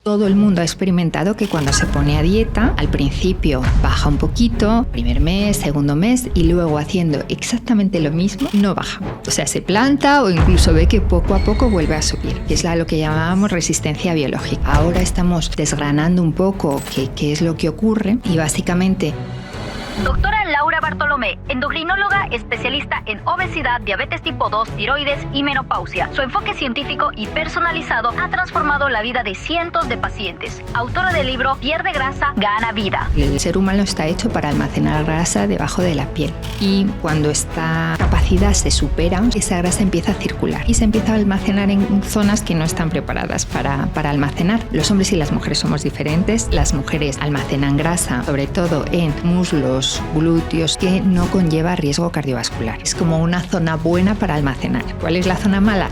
Todo el mundo ha experimentado que cuando se pone a dieta, al principio baja un poquito, primer mes, segundo mes, y luego haciendo exactamente lo mismo, no baja. O sea, se planta o incluso ve que poco a poco vuelve a subir, que es lo que llamábamos resistencia biológica. Ahora estamos desgranando un poco qué es lo que ocurre y básicamente... Doctora Laura Bartolomé, endocrinóloga especialista en obesidad, diabetes tipo 2, tiroides y menopausia. Su enfoque científico y personalizado ha transformado la vida de cientos de pacientes. Autora del libro Pierde grasa, gana vida. El ser humano está hecho para almacenar grasa debajo de la piel y cuando esta capacidad se supera, esa grasa empieza a circular y se empieza a almacenar en zonas que no están preparadas para almacenar. Los hombres y las mujeres somos diferentes. Las mujeres almacenan grasa, sobre todo en muslos, glúteos, que no conlleva riesgo cardiovascular. Es como una zona buena para almacenar. ¿Cuál es la zona mala?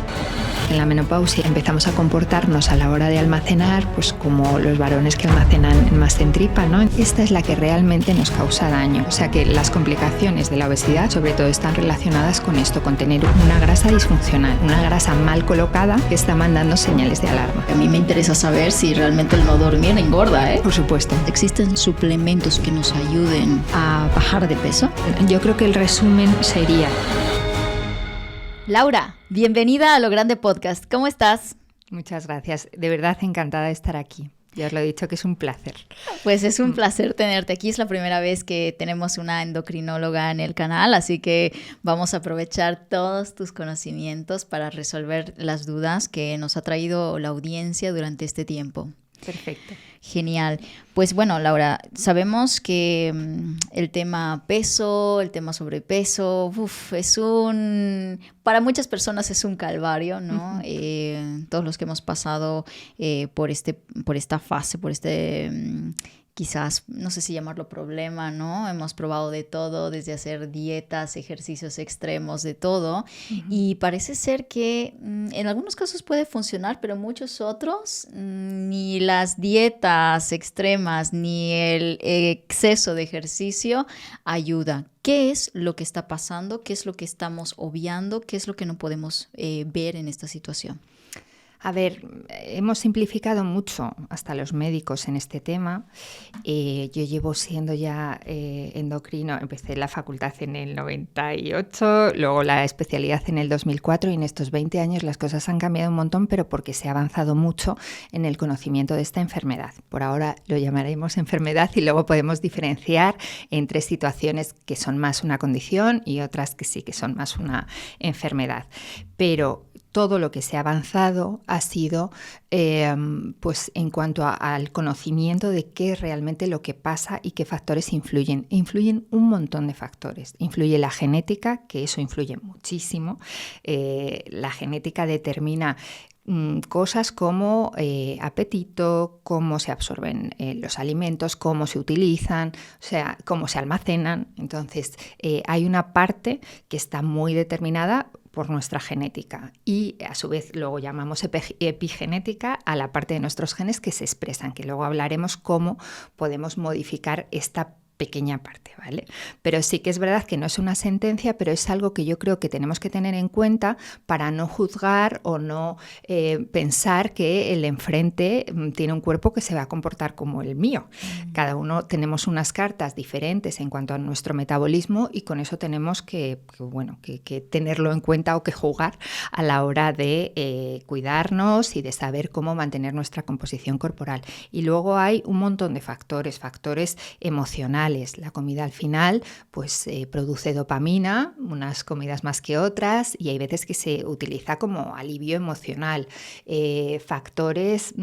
En la menopausia empezamos a comportarnos a la hora de almacenar pues como los varones que almacenan más en tripa, ¿no? Esta es la que realmente nos causa daño. O sea que las complicaciones de la obesidad sobre todo están relacionadas con esto, con tener una grasa disfuncional, una grasa mal colocada que está mandando señales de alarma. A mí me interesa saber si realmente el no dormir engorda, ¿eh? Por supuesto. ¿Existen suplementos que nos ayuden a bajar de peso? Yo creo que el resumen sería... Laura, bienvenida a Lo Grande Podcast. ¿Cómo estás? Muchas gracias. De verdad encantada de estar aquí. Ya os lo he dicho que es un placer. Pues es un placer tenerte aquí. Es la primera vez que tenemos una endocrinóloga en el canal, así que vamos a aprovechar todos tus conocimientos para resolver las dudas que nos ha traído la audiencia durante este tiempo. Perfecto. Genial. Pues bueno, Laura, sabemos que el tema peso, el tema sobrepeso, para muchas personas es un calvario, ¿no? Todos los que hemos pasado por esta fase, quizás, no sé si llamarlo problema, ¿no? Hemos probado de todo, desde hacer dietas, ejercicios extremos, de todo. Uh-huh. Y parece ser que en algunos casos puede funcionar, pero muchos otros, ni las dietas extremas, ni el exceso de ejercicio ayuda. ¿Qué es lo que está pasando? ¿Qué es lo que estamos obviando? ¿Qué es lo que no podemos ver en esta situación? A ver, hemos simplificado mucho hasta los médicos en este tema. Yo llevo siendo ya endocrino, empecé la facultad en el 98, luego la especialidad en el 2004 y en estos 20 años las cosas han cambiado un montón, pero porque se ha avanzado mucho en el conocimiento de esta enfermedad. Por ahora lo llamaremos enfermedad y luego podemos diferenciar entre situaciones que son más una condición y otras que sí que son más una enfermedad. Pero todo lo que se ha avanzado ha sido pues en cuanto al conocimiento de qué es realmente lo que pasa y qué factores influyen. Influyen un montón de factores. Influye la genética, que eso influye muchísimo. La genética determina cosas como apetito, cómo se absorben los alimentos, cómo se utilizan, o sea, cómo se almacenan. Entonces, hay una parte que está muy determinada por nuestra genética y a su vez luego llamamos epigenética a la parte de nuestros genes que se expresan, que luego hablaremos cómo podemos modificar esta pequeña parte, ¿vale? Pero sí que es verdad que no es una sentencia, pero es algo que yo creo que tenemos que tener en cuenta para no juzgar o no pensar que el enfrente tiene un cuerpo que se va a comportar como el mío. Cada uno tenemos unas cartas diferentes en cuanto a nuestro metabolismo y con eso tenemos que tenerlo en cuenta o que jugar a la hora de cuidarnos y de saber cómo mantener nuestra composición corporal. Y luego hay un montón de factores emocionales. La comida al final pues produce dopamina, unas comidas más que otras, y hay veces que se utiliza como alivio emocional. Factores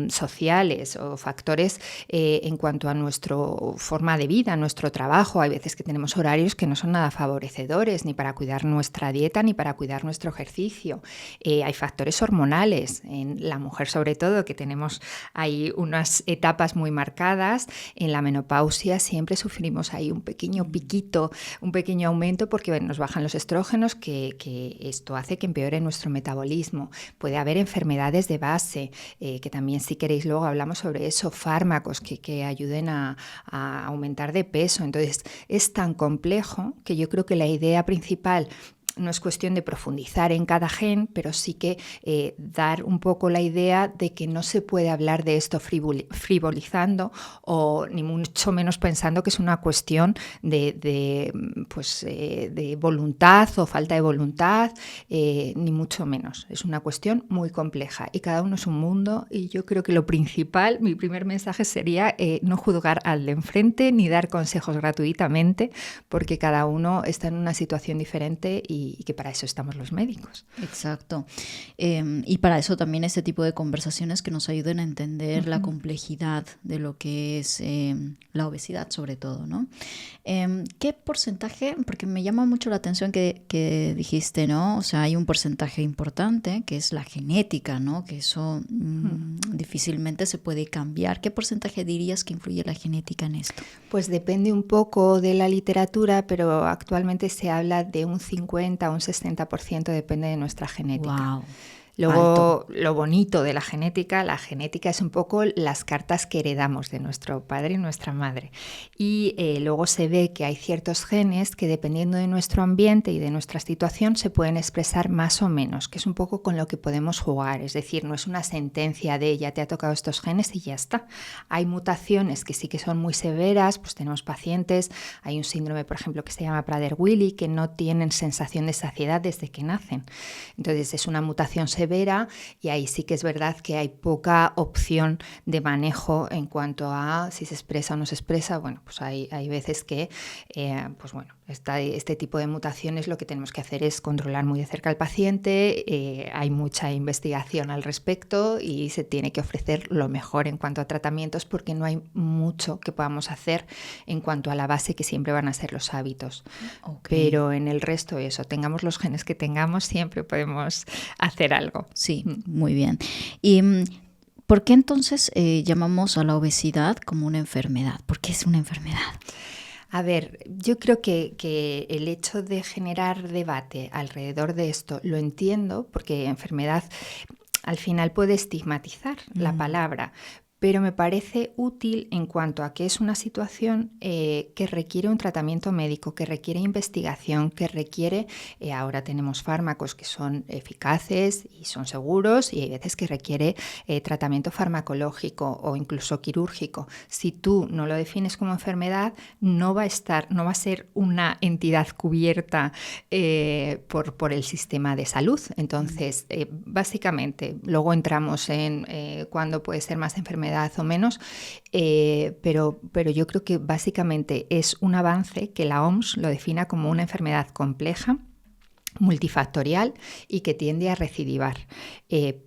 sociales o factores en cuanto a nuestra forma de vida, nuestro trabajo. Hay veces que tenemos horarios que no son nada favorecedores ni para cuidar nuestra dieta ni para cuidar nuestro ejercicio. Hay factores hormonales en la mujer sobre todo, que tenemos ahí unas etapas muy marcadas. En la menopausia siempre sufrimos ahí un pequeño piquito, un pequeño aumento porque nos bajan los estrógenos, que esto hace que empeore nuestro metabolismo. Puede haber enfermedades de base, que también si queréis luego hablamos sobre eso, fármacos que ayuden a aumentar de peso. Entonces es tan complejo que yo creo que la idea principal no es cuestión de profundizar en cada gen, pero sí que dar un poco la idea de que no se puede hablar de esto frivolizando o ni mucho menos pensando que es una cuestión de voluntad o falta de voluntad, ni mucho menos. Es una cuestión muy compleja y cada uno es un mundo, y yo creo que lo principal, mi primer mensaje sería no juzgar al de enfrente ni dar consejos gratuitamente, porque cada uno está en una situación diferente y que para eso estamos los médicos. Exacto. Y para eso también este tipo de conversaciones que nos ayuden a entender la complejidad de lo que es la obesidad, sobre todo, ¿no? ¿Qué porcentaje? Porque me llama mucho la atención que dijiste, ¿no? O sea, hay un porcentaje importante que es la genética, ¿no? Que eso difícilmente se puede cambiar. ¿Qué porcentaje dirías que influye la genética en esto? Pues depende un poco de la literatura, pero actualmente se habla de un 50 o un 60%, depende de nuestra genética. Wow. Luego, lo bonito de la genética es un poco las cartas que heredamos de nuestro padre y nuestra madre. Y luego se ve que hay ciertos genes que, dependiendo de nuestro ambiente y de nuestra situación, se pueden expresar más o menos, que es un poco con lo que podemos jugar. Es decir, no es una sentencia de ya te ha tocado estos genes y ya está. Hay mutaciones que sí que son muy severas, pues tenemos pacientes, hay un síndrome, por ejemplo, que se llama Prader-Willi, que no tienen sensación de saciedad desde que nacen. Entonces, es una mutación severa y ahí sí que es verdad que hay poca opción de manejo en cuanto a si se expresa o no se expresa. Bueno, pues hay veces que, este tipo de mutaciones lo que tenemos que hacer es controlar muy de cerca al paciente. Hay mucha investigación al respecto y se tiene que ofrecer lo mejor en cuanto a tratamientos, porque no hay mucho que podamos hacer en cuanto a la base, que siempre van a ser los hábitos. Okay. Pero en el resto, eso, tengamos los genes que tengamos, siempre podemos hacer algo. Sí, muy bien. Y ¿por qué entonces llamamos a la obesidad como una enfermedad? ¿Por qué es una enfermedad? A ver, yo creo que el hecho de generar debate alrededor de esto lo entiendo, porque enfermedad al final puede estigmatizar la palabra, pero me parece útil en cuanto a que es una situación que requiere un tratamiento médico, que requiere investigación, que requiere, ahora tenemos fármacos que son eficaces y son seguros, y hay veces que requiere tratamiento farmacológico o incluso quirúrgico. Si tú no lo defines como enfermedad, no va a ser una entidad cubierta por el sistema de salud. Entonces, básicamente, luego entramos en cuándo puede ser más enfermedad o menos, pero yo creo que básicamente es un avance que la OMS lo defina como una enfermedad compleja, multifactorial y que tiende a recidivar,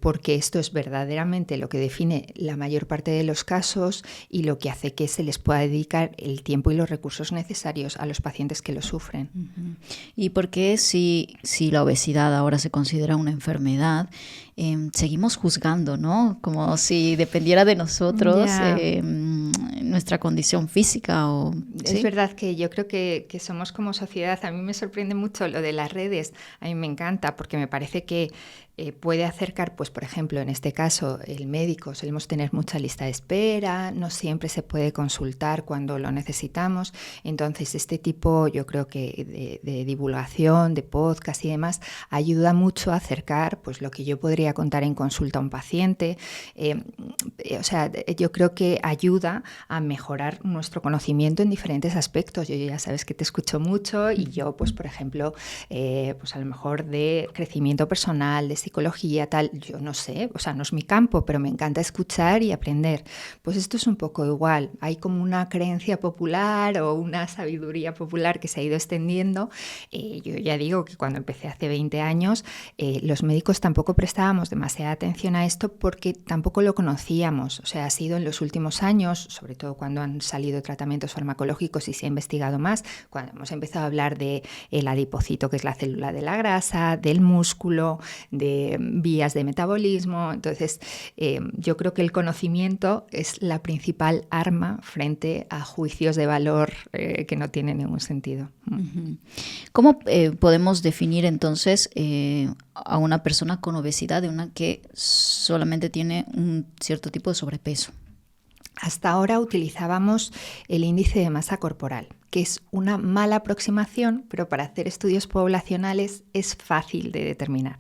porque esto es verdaderamente lo que define la mayor parte de los casos y lo que hace que se les pueda dedicar el tiempo y los recursos necesarios a los pacientes que lo sufren. Uh-huh. ¿Y por qué si la obesidad ahora se considera una enfermedad, seguimos juzgando, ¿no? Como si dependiera de nosotros nuestra condición física? ¿Sí? Es verdad que yo creo que somos como sociedad. A mí me sorprende mucho lo de las redes. A mí me encanta porque me parece que puede acercar, pues por ejemplo, en este caso, el médico, solemos tener mucha lista de espera, no siempre se puede consultar cuando lo necesitamos. Entonces, este tipo, yo creo que de divulgación, de podcast y demás, ayuda mucho a acercar pues lo que yo podría contar en consulta a un paciente. Yo creo que ayuda a mejorar nuestro conocimiento en diferentes aspectos. Yo ya sabes que te escucho mucho y yo, pues por ejemplo, pues a lo mejor de crecimiento personal, de psicología, tal, yo no sé, o sea, no es mi campo, pero me encanta escuchar y aprender. Pues esto es un poco igual, hay como una creencia popular o una sabiduría popular que se ha ido extendiendo. Yo ya digo que cuando empecé hace 20 años, los médicos tampoco prestábamos demasiada atención a esto porque tampoco lo conocíamos, o sea, ha sido en los últimos años, sobre todo cuando han salido tratamientos farmacológicos y se ha investigado más, cuando hemos empezado a hablar de el adipocito, que es la célula de la grasa, del músculo, de vías de metabolismo. Entonces, yo creo que el conocimiento es la principal arma frente a juicios de valor que no tienen ningún sentido. Uh-huh. ¿Cómo podemos definir entonces a una persona con obesidad de una que solamente tiene un cierto tipo de sobrepeso? Hasta ahora utilizábamos el índice de masa corporal, que es una mala aproximación, pero para hacer estudios poblacionales es fácil de determinar,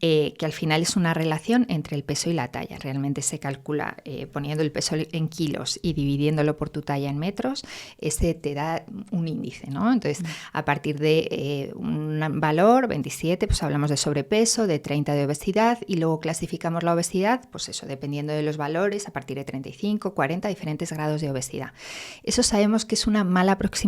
que al final es una relación entre el peso y la talla. Realmente se calcula poniendo el peso en kilos y dividiéndolo por tu talla en metros, ese te da un índice, ¿no? Entonces, a partir de un valor, 27, pues hablamos de sobrepeso, de 30 de obesidad, y luego clasificamos la obesidad, pues eso, dependiendo de los valores, a partir de 35, 40, diferentes grados de obesidad. Eso sabemos que es una mala aproximación,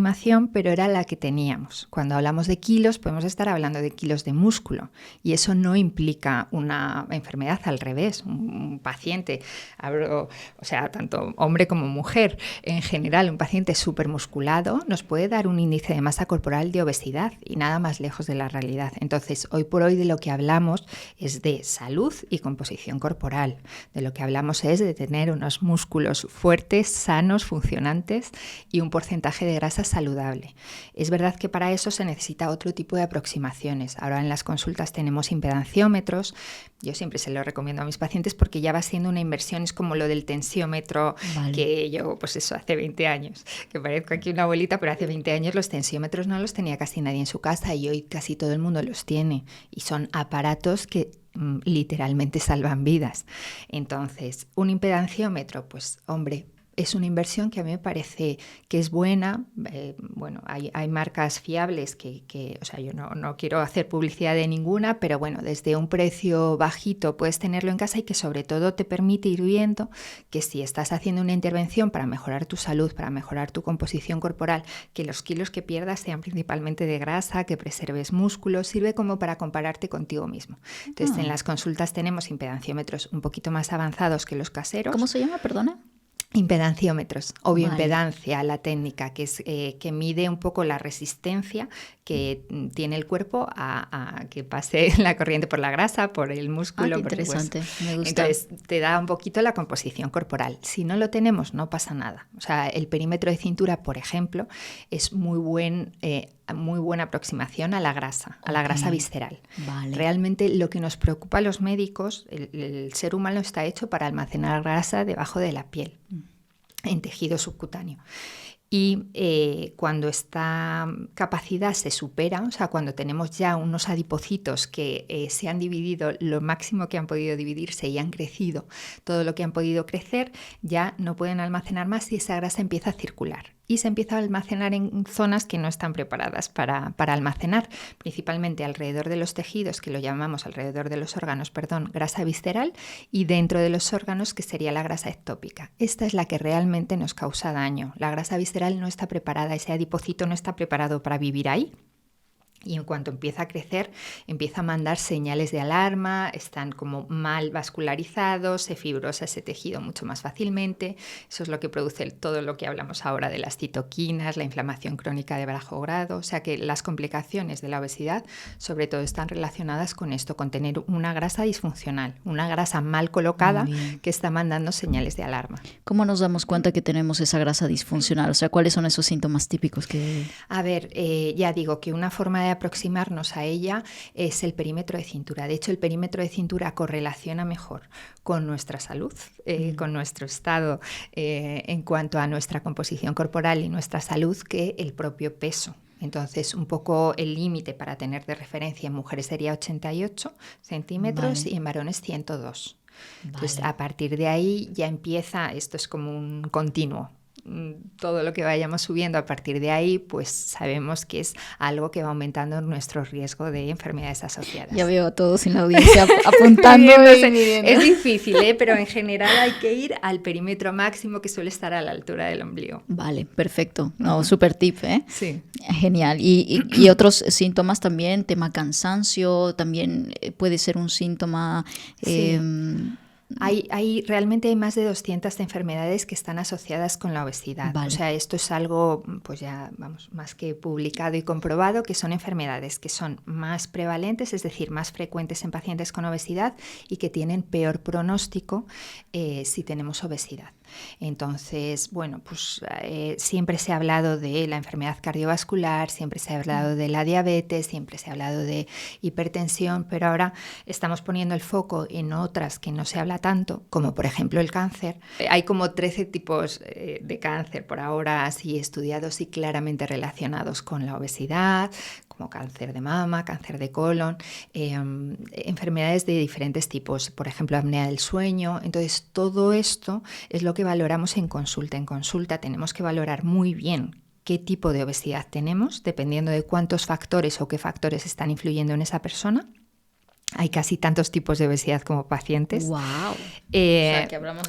pero era la que teníamos. Cuando hablamos de kilos, podemos estar hablando de kilos de músculo, y eso no implica una enfermedad, al revés. Un paciente, o sea, tanto hombre como mujer, en general, un paciente supermusculado nos puede dar un índice de masa corporal de obesidad, y nada más lejos de la realidad. Entonces, hoy por hoy de lo que hablamos es de salud y composición corporal. De lo que hablamos es de tener unos músculos fuertes, sanos, funcionantes y un porcentaje de grasa saludable. Es verdad que para eso se necesita otro tipo de aproximaciones. Ahora en las consultas tenemos impedanciómetros. Yo siempre se lo recomiendo a mis pacientes porque ya va siendo una inversión, es como lo del tensiómetro, vale, que yo, pues eso, hace 20 años, que parezco aquí una abuelita, pero hace 20 años los tensiómetros no los tenía casi nadie en su casa y hoy casi todo el mundo los tiene, y son aparatos que literalmente salvan vidas. Entonces, un impedanciómetro, pues hombre, es una inversión que a mí me parece que es buena. Bueno, hay marcas fiables que o sea, yo no quiero hacer publicidad de ninguna, pero bueno, desde un precio bajito puedes tenerlo en casa y que sobre todo te permite ir viendo que si estás haciendo una intervención para mejorar tu salud, para mejorar tu composición corporal, que los kilos que pierdas sean principalmente de grasa, que preserves músculos, sirve como para compararte contigo mismo. Entonces, en las consultas tenemos impedanciómetros un poquito más avanzados que los caseros. ¿Cómo se llama, perdona? Impedanciómetros o bioimpedancia, vale, la técnica, que es que mide un poco la resistencia que tiene el cuerpo a que pase la corriente por la grasa, por el músculo. Qué interesante, me gusta. Entonces te da un poquito la composición corporal. Si no lo tenemos, no pasa nada. O sea, el perímetro de cintura, por ejemplo, es muy buena aproximación a la grasa, a la grasa visceral. Vale. Realmente lo que nos preocupa a los médicos, el ser humano está hecho para almacenar grasa debajo de la piel, en tejido subcutáneo. Y cuando esta capacidad se supera, o sea, cuando tenemos ya unos adipocitos que se han dividido lo máximo que han podido dividirse y han crecido todo lo que han podido crecer, ya no pueden almacenar más y esa grasa empieza a circular. Y se empieza a almacenar en zonas que no están preparadas para almacenar, principalmente alrededor de los tejidos, que lo llamamos alrededor de los órganos, grasa visceral, y dentro de los órganos, que sería la grasa ectópica. Esta es la que realmente nos causa daño. La grasa visceral no está preparada, ese adipocito no está preparado para vivir ahí. Y en cuanto empieza a crecer, empieza a mandar señales de alarma, están como mal vascularizados, se fibrosa ese tejido mucho más fácilmente. Eso es lo que produce todo lo que hablamos ahora de las citoquinas, la inflamación crónica de bajo grado. O sea que las complicaciones de la obesidad sobre todo están relacionadas con esto, con tener una grasa disfuncional, una grasa mal colocada que está mandando señales de alarma. ¿Cómo nos damos cuenta que tenemos esa grasa disfuncional? O sea, ¿cuáles son esos síntomas típicos que...? A ver, ya digo que una forma de aproximarnos a ella es el perímetro de cintura. De hecho, el perímetro de cintura correlaciona mejor con nuestra salud, con nuestro estado en cuanto a nuestra composición corporal y nuestra salud, que el propio peso. Entonces, un poco el límite para tener de referencia en mujeres sería 88 centímetros, vale, y en varones 102. Vale. Entonces, a partir de ahí ya empieza, esto es como un continuo. Todo lo que vayamos subiendo a partir de ahí, pues sabemos que es algo que va aumentando nuestro riesgo de enfermedades asociadas. Ya veo a todos en la audiencia apuntando. Es difícil, pero en general hay que ir al perímetro máximo, que suele estar a la altura del ombligo. Vale, perfecto. No, súper tip, ¿eh? Sí. Genial. Y otros síntomas también, tema cansancio, también puede ser un síntoma... Sí. Realmente hay más de 200 enfermedades que están asociadas con la obesidad. Vale. O sea, esto es algo, pues ya, vamos, más que publicado y comprobado, que son enfermedades que son más prevalentes, es decir, más frecuentes en pacientes con obesidad y que tienen peor pronóstico si tenemos obesidad. Entonces, bueno, pues siempre se ha hablado de la enfermedad cardiovascular, siempre se ha hablado de la diabetes, siempre se ha hablado de hipertensión, pero ahora estamos poniendo el foco en otras que no se habla tanto, como por ejemplo el cáncer. Hay como 13 tipos de cáncer por ahora, así estudiados y claramente relacionados con la obesidad, como cáncer de mama, cáncer de colon, enfermedades de diferentes tipos, por ejemplo, apnea del sueño. Entonces, todo esto es lo que valoramos en consulta. En consulta tenemos que valorar muy bien qué tipo de obesidad tenemos, dependiendo de cuántos factores o qué factores están influyendo en esa persona. Hay casi tantos tipos de obesidad como pacientes. ¡Wow!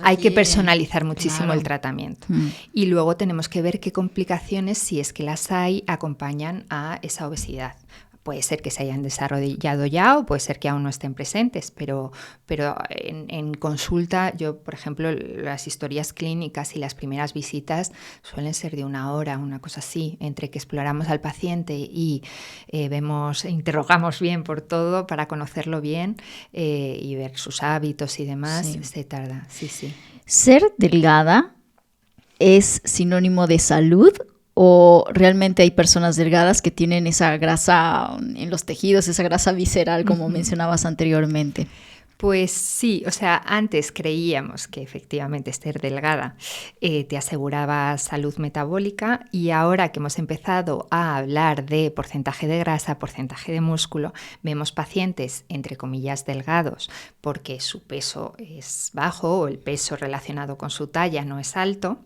Hay que personalizar muchísimo claro, el tratamiento. Y luego tenemos que ver qué complicaciones, si es que las hay, acompañan a esa obesidad. Puede ser que se hayan desarrollado ya o puede ser que aún no estén presentes, pero en consulta yo, por ejemplo, las historias clínicas y las primeras visitas suelen ser de 1 hora, una cosa así, entre que exploramos al paciente y interrogamos bien por todo para conocerlo bien y ver sus hábitos y demás, Sí. se tarda, sí. ¿Ser delgada es sinónimo de salud? ¿O realmente hay personas delgadas que tienen esa grasa en los tejidos, esa grasa visceral, como mencionabas anteriormente? Pues sí, o sea, antes creíamos que efectivamente ser delgada te aseguraba salud metabólica, y ahora que hemos empezado a hablar de porcentaje de grasa, porcentaje de músculo, vemos pacientes, entre comillas, delgados porque su peso es bajo o el peso relacionado con su talla no es alto,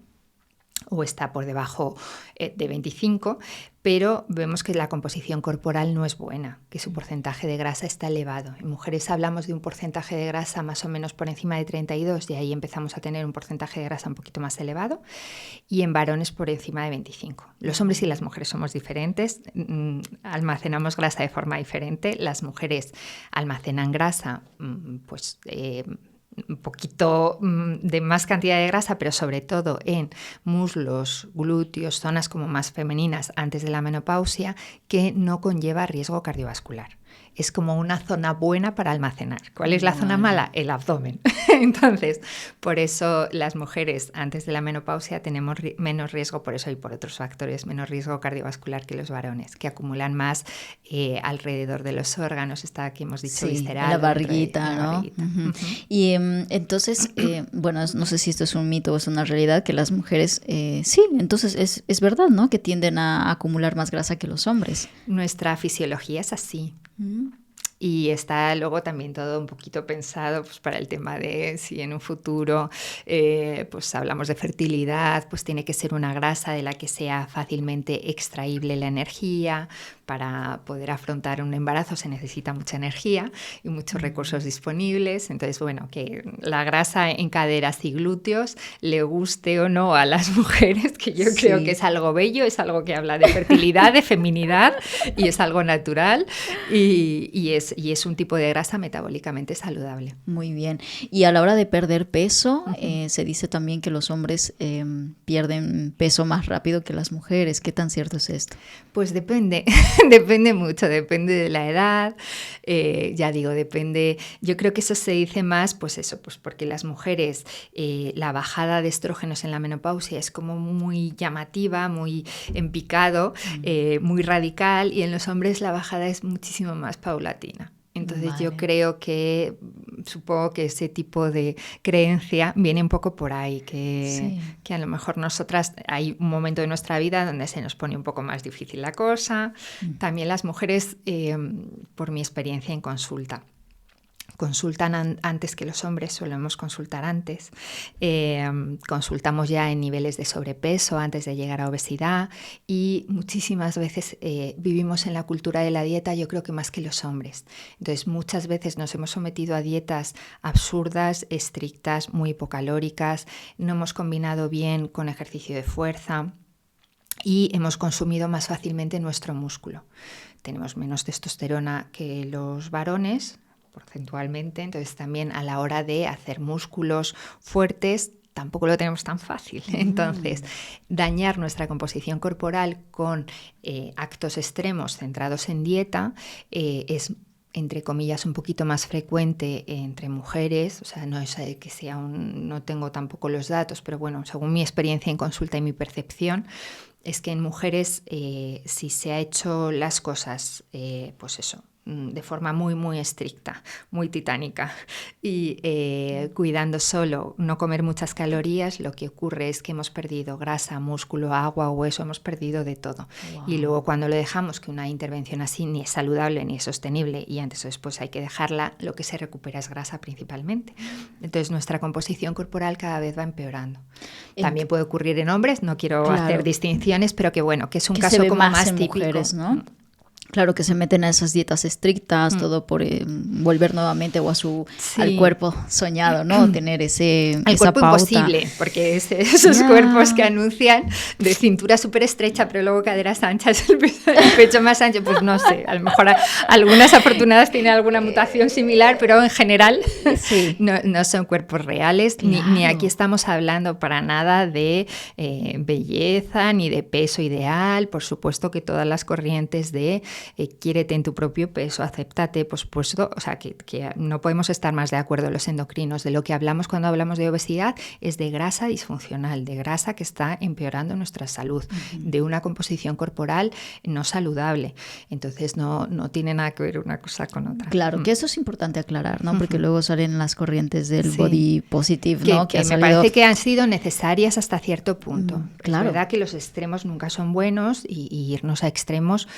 o está por debajo de 25, pero vemos que la composición corporal no es buena, que su porcentaje de grasa está elevado. En mujeres hablamos de un porcentaje de grasa más o menos por encima de 32, y ahí empezamos a tener un porcentaje de grasa un poquito más elevado, y en varones por encima de 25. Los hombres y las mujeres somos diferentes, almacenamos grasa de forma diferente. Las mujeres almacenan grasa, un poquito de más cantidad de grasa, pero sobre todo en muslos, glúteos, zonas como más femeninas antes de la menopausia, que no conlleva riesgo cardiovascular. Es como una zona buena para almacenar. ¿Cuál es la zona mala? El abdomen. Entonces, por eso las mujeres antes de la menopausia tenemos menos riesgo, por eso y por otros factores, menos riesgo cardiovascular que los varones, que acumulan más alrededor de los órganos, esta que hemos dicho, visceral. En la barriguita, ¿no? Uh-huh. Y entonces, bueno, no sé si esto es un mito o es una realidad, que las mujeres, sí, entonces es verdad, ¿no? Que tienden a acumular más grasa que los hombres. Nuestra fisiología es así. Y está luego también todo un poquito pensado pues, para el tema de si en un futuro pues hablamos de fertilidad, pues tiene que ser una grasa de la que sea fácilmente extraíble la energía. Para poder afrontar un embarazo se necesita mucha energía y muchos recursos disponibles. Entonces, bueno, que la grasa en caderas y glúteos le guste o no a las mujeres, que yo creo que es algo bello, es algo que habla de fertilidad, de feminidad, y es algo natural y es un tipo de grasa metabólicamente saludable. Muy bien. Y a la hora de perder peso, se dice también que los hombres pierden peso más rápido que las mujeres. ¿Qué tan cierto es esto? Pues depende. Depende mucho, depende de la edad, ya digo, depende. Yo creo que eso se dice más, pues porque las mujeres, la bajada de estrógenos en la menopausia es como muy llamativa, muy en picado, muy radical, y en los hombres la bajada es muchísimo más paulatina. Entonces yo creo que, supongo que ese tipo de creencia viene un poco por ahí, que a lo mejor nosotras hay un momento de nuestra vida donde se nos pone un poco más difícil la cosa. También las mujeres, por mi experiencia en consulta, consultan antes que los hombres, solemos consultar antes. Consultamos ya en niveles de sobrepeso antes de llegar a obesidad, y muchísimas veces vivimos en la cultura de la dieta, yo creo que más que los hombres. Entonces muchas veces nos hemos sometido a dietas absurdas, estrictas, muy hipocalóricas, no hemos combinado bien con ejercicio de fuerza y hemos consumido más fácilmente nuestro músculo. Tenemos menos testosterona que los varones, porcentualmente, entonces también a la hora de hacer músculos fuertes tampoco lo tenemos tan fácil. Entonces, dañar nuestra composición corporal con actos extremos centrados en dieta es, entre comillas, un poquito más frecuente entre mujeres. O sea, no es que sea no tengo tampoco los datos, pero bueno, según mi experiencia en consulta y mi percepción, es que en mujeres, si se ha hecho las cosas, pues eso, de forma muy, muy estricta, muy titánica, y cuidando solo no comer muchas calorías, lo que ocurre es que hemos perdido grasa, músculo, agua, hueso, hemos perdido de todo. Wow. Y luego cuando lo dejamos, que una intervención así ni es saludable ni es sostenible y antes o después hay que dejarla, lo que se recupera es grasa principalmente. Entonces nuestra composición corporal cada vez va empeorando. También puede ocurrir en hombres, no quiero hacer distinciones, pero que bueno, que es un caso como más típico. Mujeres, ¿no? Claro, que se meten a esas dietas estrictas, todo por volver nuevamente o al cuerpo soñado, ¿no? Tener esa cuerpo pauta. Imposible, porque esos cuerpos que anuncian de cintura súper estrecha, pero luego caderas anchas, el pecho más ancho, pues no sé, a lo mejor algunas afortunadas tienen alguna mutación similar, pero en general no son cuerpos reales, ni aquí estamos hablando para nada de belleza, ni de peso ideal. Por supuesto que todas las corrientes de quiérete en tu propio peso, acéptate, por supuesto, o sea, que no podemos estar más de acuerdo los endocrinos. De lo que hablamos cuando hablamos de obesidad es de grasa disfuncional, de grasa que está empeorando nuestra salud, de una composición corporal no saludable. Entonces no tiene nada que ver una cosa con otra. Claro, que eso es importante aclarar, ¿no? Porque luego salen las corrientes del body positive, ¿no? Que me parece que han sido necesarias hasta cierto punto. Claro. Es verdad que los extremos nunca son buenos y irnos a extremos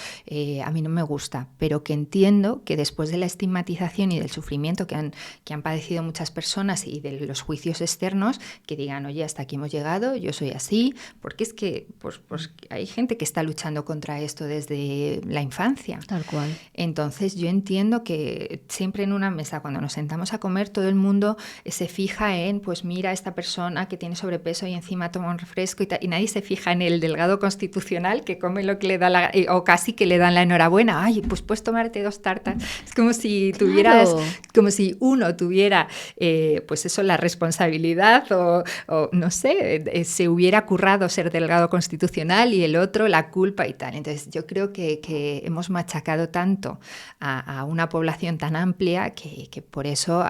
a mí no me gusta, pero que entiendo que después de la estigmatización y del sufrimiento que han padecido muchas personas y de los juicios externos, que digan, oye, hasta aquí hemos llegado, yo soy así, porque es que pues hay gente que está luchando contra esto desde la infancia. Tal cual. Entonces yo entiendo que siempre en una mesa, cuando nos sentamos a comer, todo el mundo se fija en, pues mira, esta persona que tiene sobrepeso y encima toma un refresco y nadie se fija en el delgado constitucional que come lo que le da o casi que le dan la enhorabuena. Ay, pues puedes tomarte 2 tartas. Es como si tuvieras, como si uno tuviera, pues eso, la responsabilidad o no sé, se hubiera currado ser delgado constitucional y el otro la culpa y tal. Entonces yo creo que hemos machacado tanto a una población tan amplia que por eso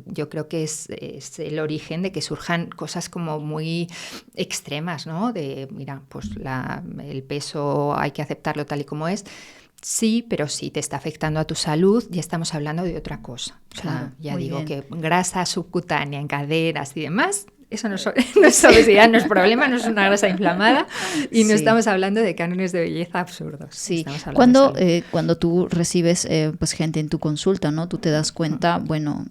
yo creo que es el origen de que surjan cosas como muy extremas, ¿no? De, mira, pues el peso hay que aceptarlo tal y como es. Sí, pero si te está afectando a tu salud, ya estamos hablando de otra cosa. O sea, claro, ya digo bien. Que grasa subcutánea en caderas y demás, eso no es obesidad, no es problema, no es una grasa inflamada y no estamos hablando de cánones de belleza absurdos. Sí, cuando tú recibes pues gente en tu consulta, ¿no? Tú te das cuenta, bueno,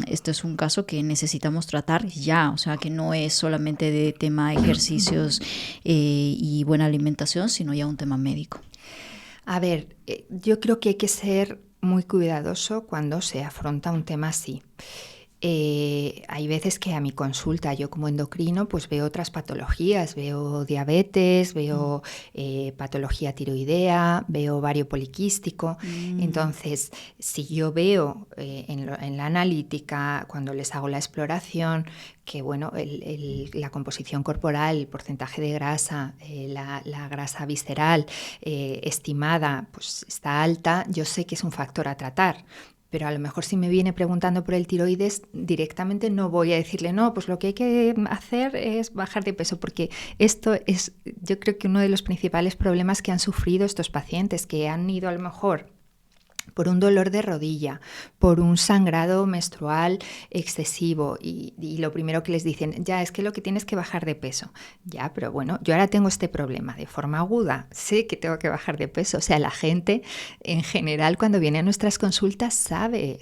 esto es un caso que necesitamos tratar ya, o sea, que no es solamente de tema ejercicios y buena alimentación, sino ya un tema médico. A ver, yo creo que hay que ser muy cuidadoso cuando se afronta un tema así. Hay veces que a mi consulta, yo como endocrino, pues veo otras patologías, veo diabetes, veo patología tiroidea, veo ovario poliquístico. Entonces, si yo veo en la analítica, cuando les hago la exploración, que bueno, la composición corporal, el porcentaje de grasa, la grasa visceral estimada, pues está alta, yo sé que es un factor a tratar. Pero a lo mejor si me viene preguntando por el tiroides, directamente no voy a decirle, no, pues lo que hay que hacer es bajar de peso, porque esto es, yo creo que uno de los principales problemas que han sufrido estos pacientes, que han ido a lo mejor por un dolor de rodilla, por un sangrado menstrual excesivo y lo primero que les dicen, ya es que lo que tienes que bajar de peso. Ya, pero bueno, yo ahora tengo este problema de forma aguda, sé que tengo que bajar de peso. O sea, la gente en general cuando viene a nuestras consultas sabe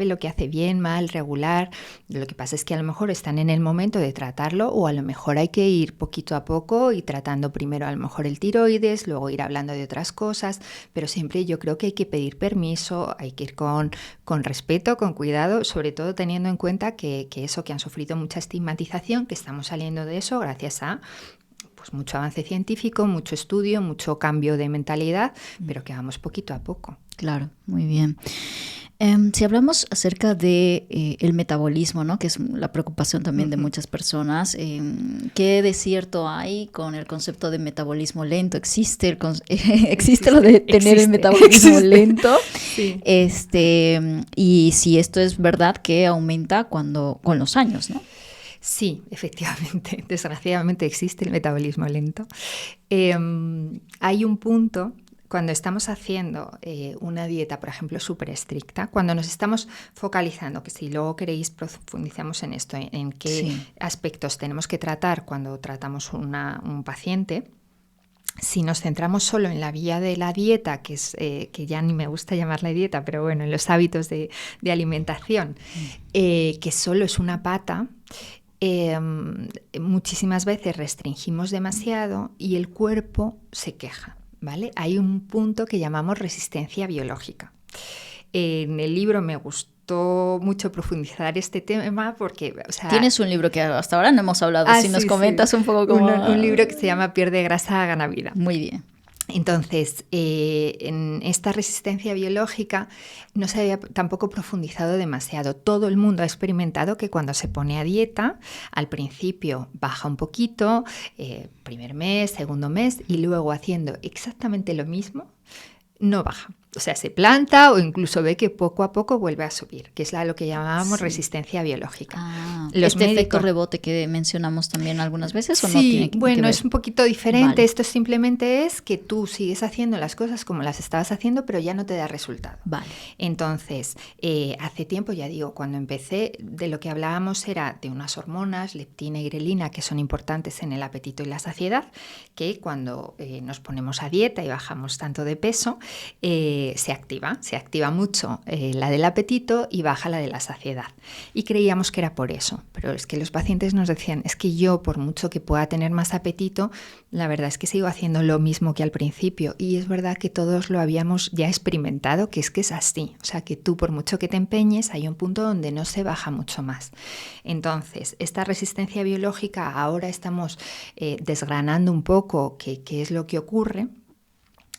lo que hace bien, mal, regular. Lo que pasa es que a lo mejor están en el momento de tratarlo o a lo mejor hay que ir poquito a poco y tratando primero a lo mejor el tiroides, luego ir hablando de otras cosas, pero siempre yo creo que hay que pedir permiso, hay que ir con respeto, con cuidado, sobre todo teniendo en cuenta que eso, que han sufrido mucha estigmatización, que estamos saliendo de eso gracias a pues mucho avance científico, mucho estudio, mucho cambio de mentalidad, pero que vamos poquito a poco. Claro, muy bien. Si hablamos acerca de el metabolismo, ¿no? Que es la preocupación también de muchas personas, ¿qué de cierto hay con el concepto de metabolismo lento? ¿Existe lo de tener el metabolismo lento? Sí. Y si esto es verdad que aumenta con los años, ¿no? Sí, efectivamente, desgraciadamente existe el metabolismo lento. Hay un punto cuando estamos haciendo una dieta, por ejemplo, súper estricta, cuando nos estamos focalizando, que si luego queréis profundizamos en esto, en qué aspectos tenemos que tratar cuando tratamos un paciente. Si nos centramos solo en la vía de la dieta, que es que ya ni me gusta llamarla dieta, pero bueno, en los hábitos de alimentación, que solo es una pata, muchísimas veces restringimos demasiado y el cuerpo se queja, ¿vale? Hay un punto que llamamos resistencia biológica. En el libro me gustó mucho profundizar este tema porque... O sea, tienes un libro que hasta ahora no hemos hablado, si nos comentas un poco como... Un libro que se llama Pierde grasa, gana vida. Muy bien. Entonces, en esta resistencia biológica no se había tampoco profundizado demasiado. Todo el mundo ha experimentado que cuando se pone a dieta, al principio baja un poquito, primer mes, segundo mes, y luego haciendo exactamente lo mismo, no baja. O sea, se planta o incluso ve que poco a poco vuelve a subir, que es lo que llamábamos resistencia biológica. Efecto rebote que mencionamos también algunas veces, ¿o no tiene que bueno, ver? Es un poquito diferente. Esto simplemente es que tú sigues haciendo las cosas como las estabas haciendo, pero ya no te da resultado. Entonces, hace tiempo, ya digo, cuando empecé, de lo que hablábamos era de unas hormonas, leptina y grelina, que son importantes en el apetito y la saciedad, que cuando nos ponemos a dieta y bajamos tanto de peso, se activa mucho la del apetito y baja la de la saciedad. Y creíamos que era por eso, pero es que los pacientes nos decían, es que yo, por mucho que pueda tener más apetito, la verdad es que sigo haciendo lo mismo que al principio. Y es verdad que todos lo habíamos ya experimentado, que es así. O sea, que tú, por mucho que te empeñes, hay un punto donde no se baja mucho más. Entonces, esta resistencia biológica, ahora estamos desgranando un poco qué es lo que ocurre.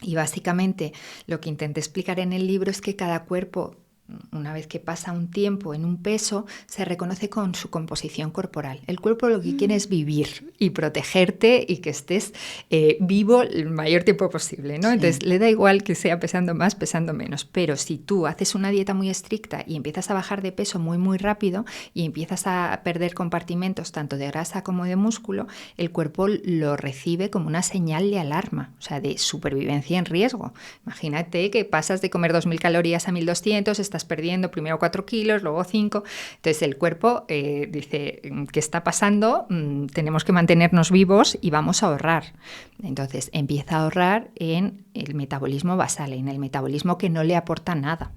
Y básicamente lo que intenté explicar en el libro es que cada cuerpo, una vez que pasa un tiempo en un peso, se reconoce con su composición corporal. El cuerpo lo que quiere es vivir y protegerte y que estés vivo el mayor tiempo posible, ¿no? Entonces le da igual que sea pesando más, pesando menos. Pero si tú haces una dieta muy estricta y empiezas a bajar de peso muy, muy rápido y empiezas a perder compartimentos tanto de grasa como de músculo, el cuerpo lo recibe como una señal de alarma, o sea, de supervivencia en riesgo. Imagínate que pasas de comer 2.000 calorías a 1.200, estás perdiendo primero 4 kilos, luego 5. Entonces el cuerpo dice, ¿qué está pasando? Tenemos que mantenernos vivos y vamos a ahorrar. Entonces empieza a ahorrar en el metabolismo basal, en el metabolismo que no le aporta nada.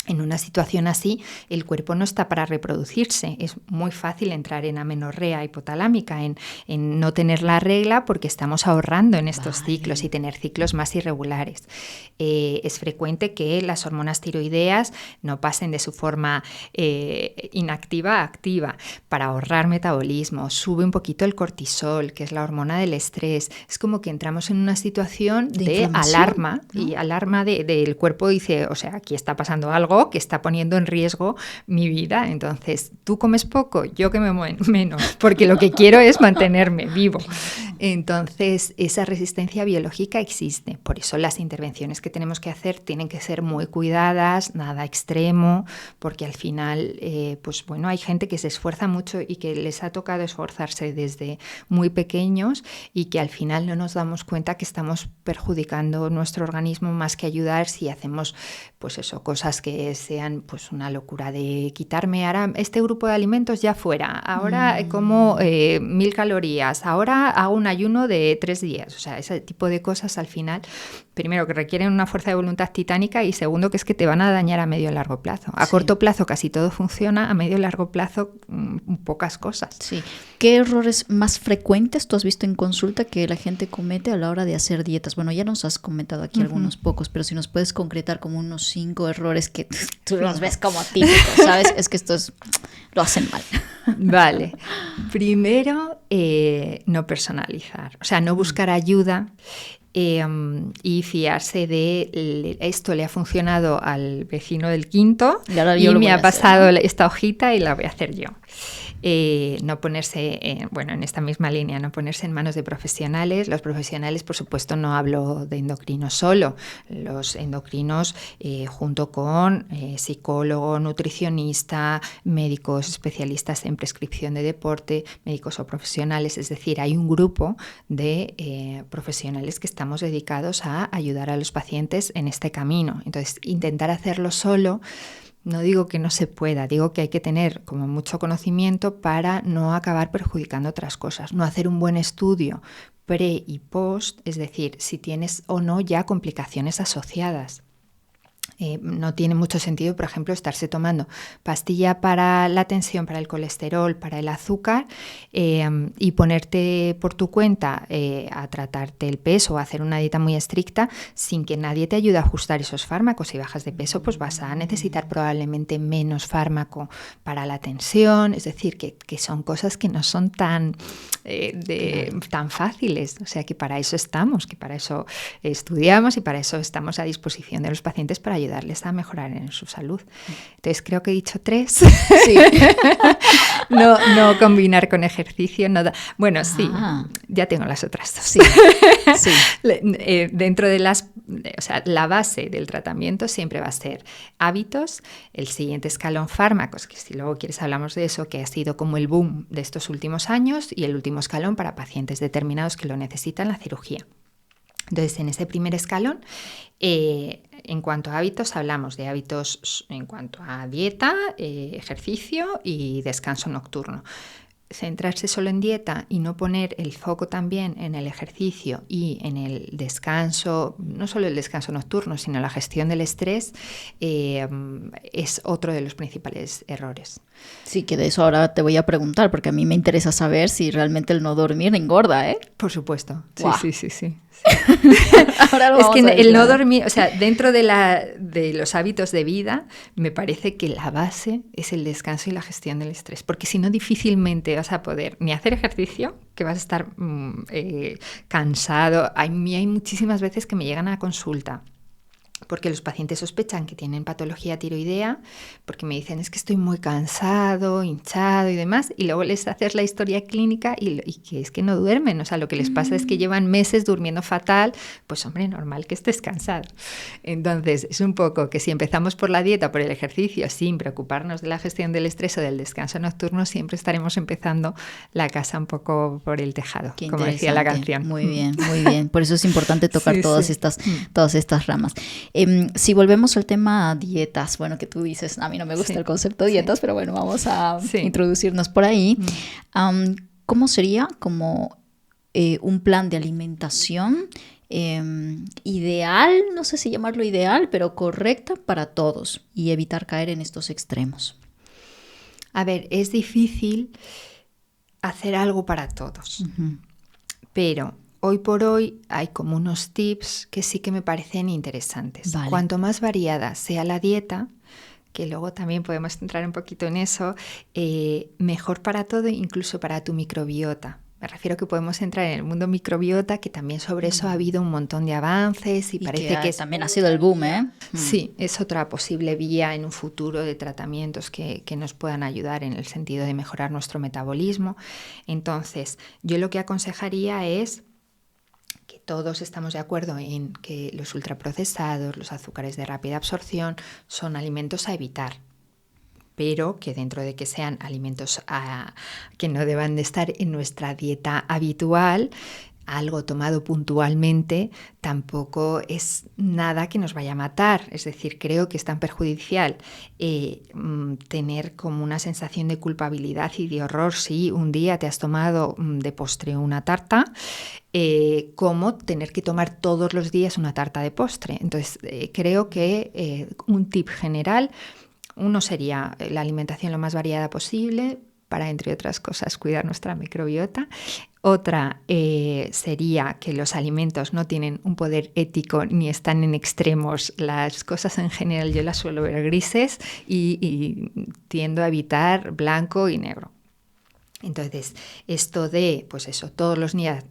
En una situación así, el cuerpo no está para reproducirse. Es muy fácil entrar en amenorrea hipotalámica, en no tener la regla porque estamos ahorrando en estos ciclos y tener ciclos más irregulares. Es frecuente que las hormonas tiroideas no pasen de su forma inactiva a activa para ahorrar metabolismo. Sube un poquito el cortisol, que es la hormona del estrés. Es como que entramos en una situación de alarma, ¿no? Y alarma del cuerpo dice, o sea, aquí está pasando algo que está poniendo en riesgo mi vida. Entonces, tú comes poco, yo que me menos, porque lo que quiero es mantenerme vivo. Entonces, esa resistencia biológica existe. Por eso las intervenciones que tenemos que hacer tienen que ser muy cuidadas, nada extremo, porque al final, pues bueno, hay gente que se esfuerza mucho y que les ha tocado esforzarse desde muy pequeños y que al final no nos damos cuenta que estamos perjudicando nuestro organismo más que ayudar si hacemos, pues eso, cosas que sean pues una locura de quitarme ahora este grupo de alimentos ya fuera, ahora como 1.000 calorías, ahora hago un ayuno de 3 días, o sea, ese tipo de cosas al final, primero que requieren una fuerza de voluntad titánica y segundo que es que te van a dañar a medio y largo plazo. A corto plazo casi todo funciona, a medio y largo plazo pocas cosas. Sí. ¿Qué errores más frecuentes tú has visto en consulta que la gente comete a la hora de hacer dietas? Bueno, ya nos has comentado aquí algunos pocos, pero si nos puedes concretar como unos 5 errores que tú los ves como típicos, ¿sabes? Es que estos lo hacen mal. Vale. Primero, no personalizar, o sea, no buscar ayuda y fiarse de esto le ha funcionado al vecino del quinto y me ha pasado esta hojita y la voy a hacer yo. No ponerse, en esta misma línea, no ponerse en manos de profesionales. Los profesionales, por supuesto, no hablo de endocrinos solo. Los endocrinos, junto con psicólogo, nutricionista, médicos especialistas en prescripción de deporte, médicos o profesionales, es decir, hay un grupo de profesionales que estamos dedicados a ayudar a los pacientes en este camino. Entonces, intentar hacerlo solo, no digo que no se pueda, digo que hay que tener como mucho conocimiento para no acabar perjudicando otras cosas, no hacer un buen estudio pre y post, es decir, si tienes o no ya complicaciones asociadas. No tiene mucho sentido, por ejemplo, estarse tomando pastilla para la tensión, para el colesterol, para el azúcar y ponerte por tu cuenta a tratarte el peso o a hacer una dieta muy estricta sin que nadie te ayude a ajustar esos fármacos. Si bajas de peso, pues vas a necesitar probablemente menos fármaco para la tensión, es decir, que son cosas que no son tan fáciles, o sea que para eso estamos, que para eso estudiamos y para eso estamos a disposición de los pacientes para ayudarles a mejorar en su salud. Entonces creo que he dicho 3. Sí. no combinar con ejercicio. Sí, ya tengo las otras 2. Sí. Sí. Dentro de la base del tratamiento siempre va a ser hábitos, el siguiente escalón fármacos, que si luego quieres hablamos de eso, que ha sido como el boom de estos últimos años, y el último escalón para pacientes determinados que lo necesitan, la cirugía. Entonces, en ese primer escalón, en cuanto a hábitos, hablamos de hábitos en cuanto a dieta, ejercicio y descanso nocturno. Centrarse solo en dieta y no poner el foco también en el ejercicio y en el descanso, no solo el descanso nocturno, sino la gestión del estrés, es otro de los principales errores. Sí, que de eso ahora te voy a preguntar, porque a mí me interesa saber si realmente el no dormir engorda, ¿eh? Por supuesto. Wow. Sí. Ahora lo es vamos que a ver, el no claro. dormir, o sea, dentro de los hábitos de vida, me parece que la base es el descanso y la gestión del estrés, porque si no difícilmente vas a poder ni hacer ejercicio, que vas a estar cansado. Hay muchísimas veces que me llegan a consulta porque los pacientes sospechan que tienen patología tiroidea, porque me dicen es que estoy muy cansado, hinchado y demás, y luego les haces la historia clínica y que es que no duermen, o sea, lo que les pasa es que llevan meses durmiendo fatal, pues hombre, normal que estés cansado. Entonces, es un poco que si empezamos por la dieta, por el ejercicio, sin preocuparnos de la gestión del estrés o del descanso nocturno, siempre estaremos empezando la casa un poco por el tejado, como decía la canción. Muy bien, muy bien. Por eso es importante tocar todas estas ramas. Si volvemos al tema dietas, bueno, que tú dices, a mí no me gusta el concepto de dietas, pero bueno, vamos a introducirnos por ahí. ¿Cómo sería como un plan de alimentación ideal, no sé si llamarlo ideal, pero correcta para todos y evitar caer en estos extremos? A ver, es difícil hacer algo para todos, pero hoy por hoy hay como unos tips que sí que me parecen interesantes. Vale. Cuanto más variada sea la dieta, que luego también podemos entrar un poquito en eso, mejor para todo, incluso para tu microbiota. Me refiero que podemos entrar en el mundo microbiota, que también sobre eso ha habido un montón de avances y parece que también ha sido el boom, ¿eh? Sí, es otra posible vía en un futuro de tratamientos que nos puedan ayudar en el sentido de mejorar nuestro metabolismo. Entonces, yo lo que aconsejaría es que todos estamos de acuerdo en que los ultraprocesados, los azúcares de rápida absorción son alimentos a evitar, pero que dentro de que sean alimentos que no deban de estar en nuestra dieta habitual, algo tomado puntualmente tampoco es nada que nos vaya a matar. Es decir, creo que es tan perjudicial tener como una sensación de culpabilidad y de horror si un día te has tomado de postre una tarta, como tener que tomar todos los días una tarta de postre. Entonces, creo que un tip general, uno sería la alimentación lo más variada posible para, entre otras cosas, cuidar nuestra microbiota. Otra sería que los alimentos no tienen un poder ético ni están en extremos. Las cosas en general yo las suelo ver grises y tiendo a evitar blanco y negro. Entonces, esto de, pues eso, todos los días,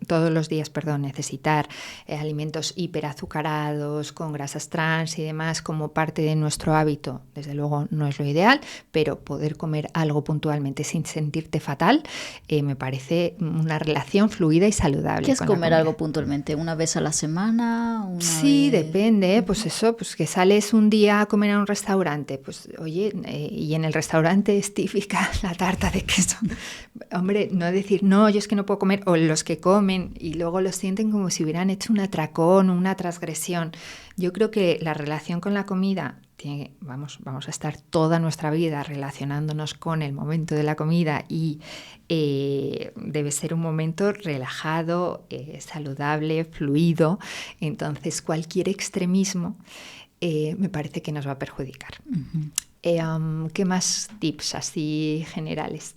necesitar alimentos hiperazucarados, con grasas trans y demás como parte de nuestro hábito, desde luego no es lo ideal, pero poder comer algo puntualmente sin sentirte fatal, me parece una relación fluida y saludable. ¿Qué es comer algo puntualmente? ¿Una vez a la semana? Sí, depende, pues eso, pues que sales un día a comer a un restaurante, pues oye, y en el restaurante es típica la tarta de queso. Hombre, no decir, no, yo es que no puedo comer, o los que comen y luego lo sienten como si hubieran hecho un atracón o una transgresión. Yo creo que la relación con la comida, vamos a estar toda nuestra vida relacionándonos con el momento de la comida y debe ser un momento relajado, saludable, fluido. Entonces, cualquier extremismo me parece que nos va a perjudicar. Uh-huh. ¿Qué más tips así generales?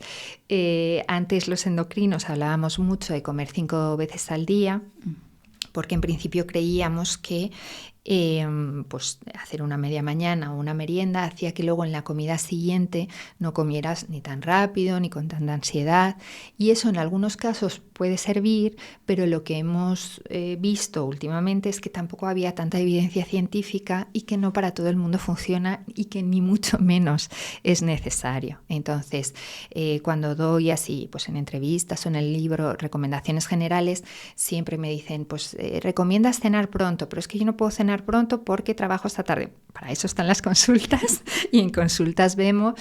Antes los endocrinos hablábamos mucho de comer 5 veces al día, porque en principio creíamos que pues hacer una media mañana o una merienda hacía que luego en la comida siguiente no comieras ni tan rápido ni con tanta ansiedad, y eso en algunos casos puede servir, pero lo que hemos visto últimamente es que tampoco había tanta evidencia científica y que no para todo el mundo funciona y que ni mucho menos es necesario. Entonces, cuando doy así, pues en entrevistas o en el libro recomendaciones generales, siempre me dicen, pues recomiendas cenar pronto, pero es que yo no puedo cenar pronto porque trabajo esta tarde. Para eso están las consultas, y en consultas vemos,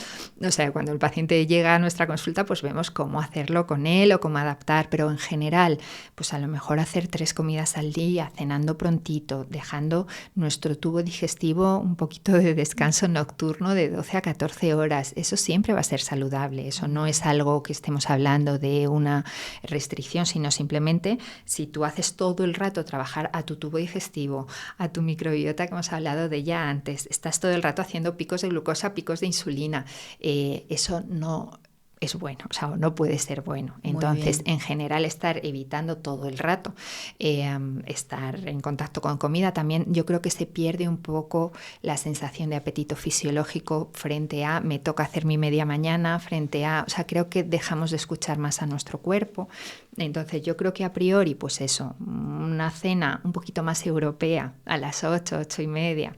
o sea, cuando el paciente llega a nuestra consulta, pues vemos cómo hacerlo con él o cómo adaptar, pero en general, pues a lo mejor hacer 3 comidas al día, cenando prontito, dejando nuestro tubo digestivo un poquito de descanso nocturno de 12 a 14 horas, eso siempre va a ser saludable. Eso no es algo que estemos hablando de una restricción, sino simplemente si tú haces todo el rato trabajar a tu tubo digestivo, a tu microbiota que hemos hablado de ella antes, estás todo el rato haciendo picos de glucosa, picos de insulina, eso no es bueno, o sea, no puede ser bueno. Entonces, en general, estar evitando todo el rato, estar en contacto con comida, también yo creo que se pierde un poco la sensación de apetito fisiológico frente a me toca hacer mi media mañana, frente a, o sea, creo que dejamos de escuchar más a nuestro cuerpo. Entonces, yo creo que a priori, pues eso, una cena un poquito más europea a las 8, 8:30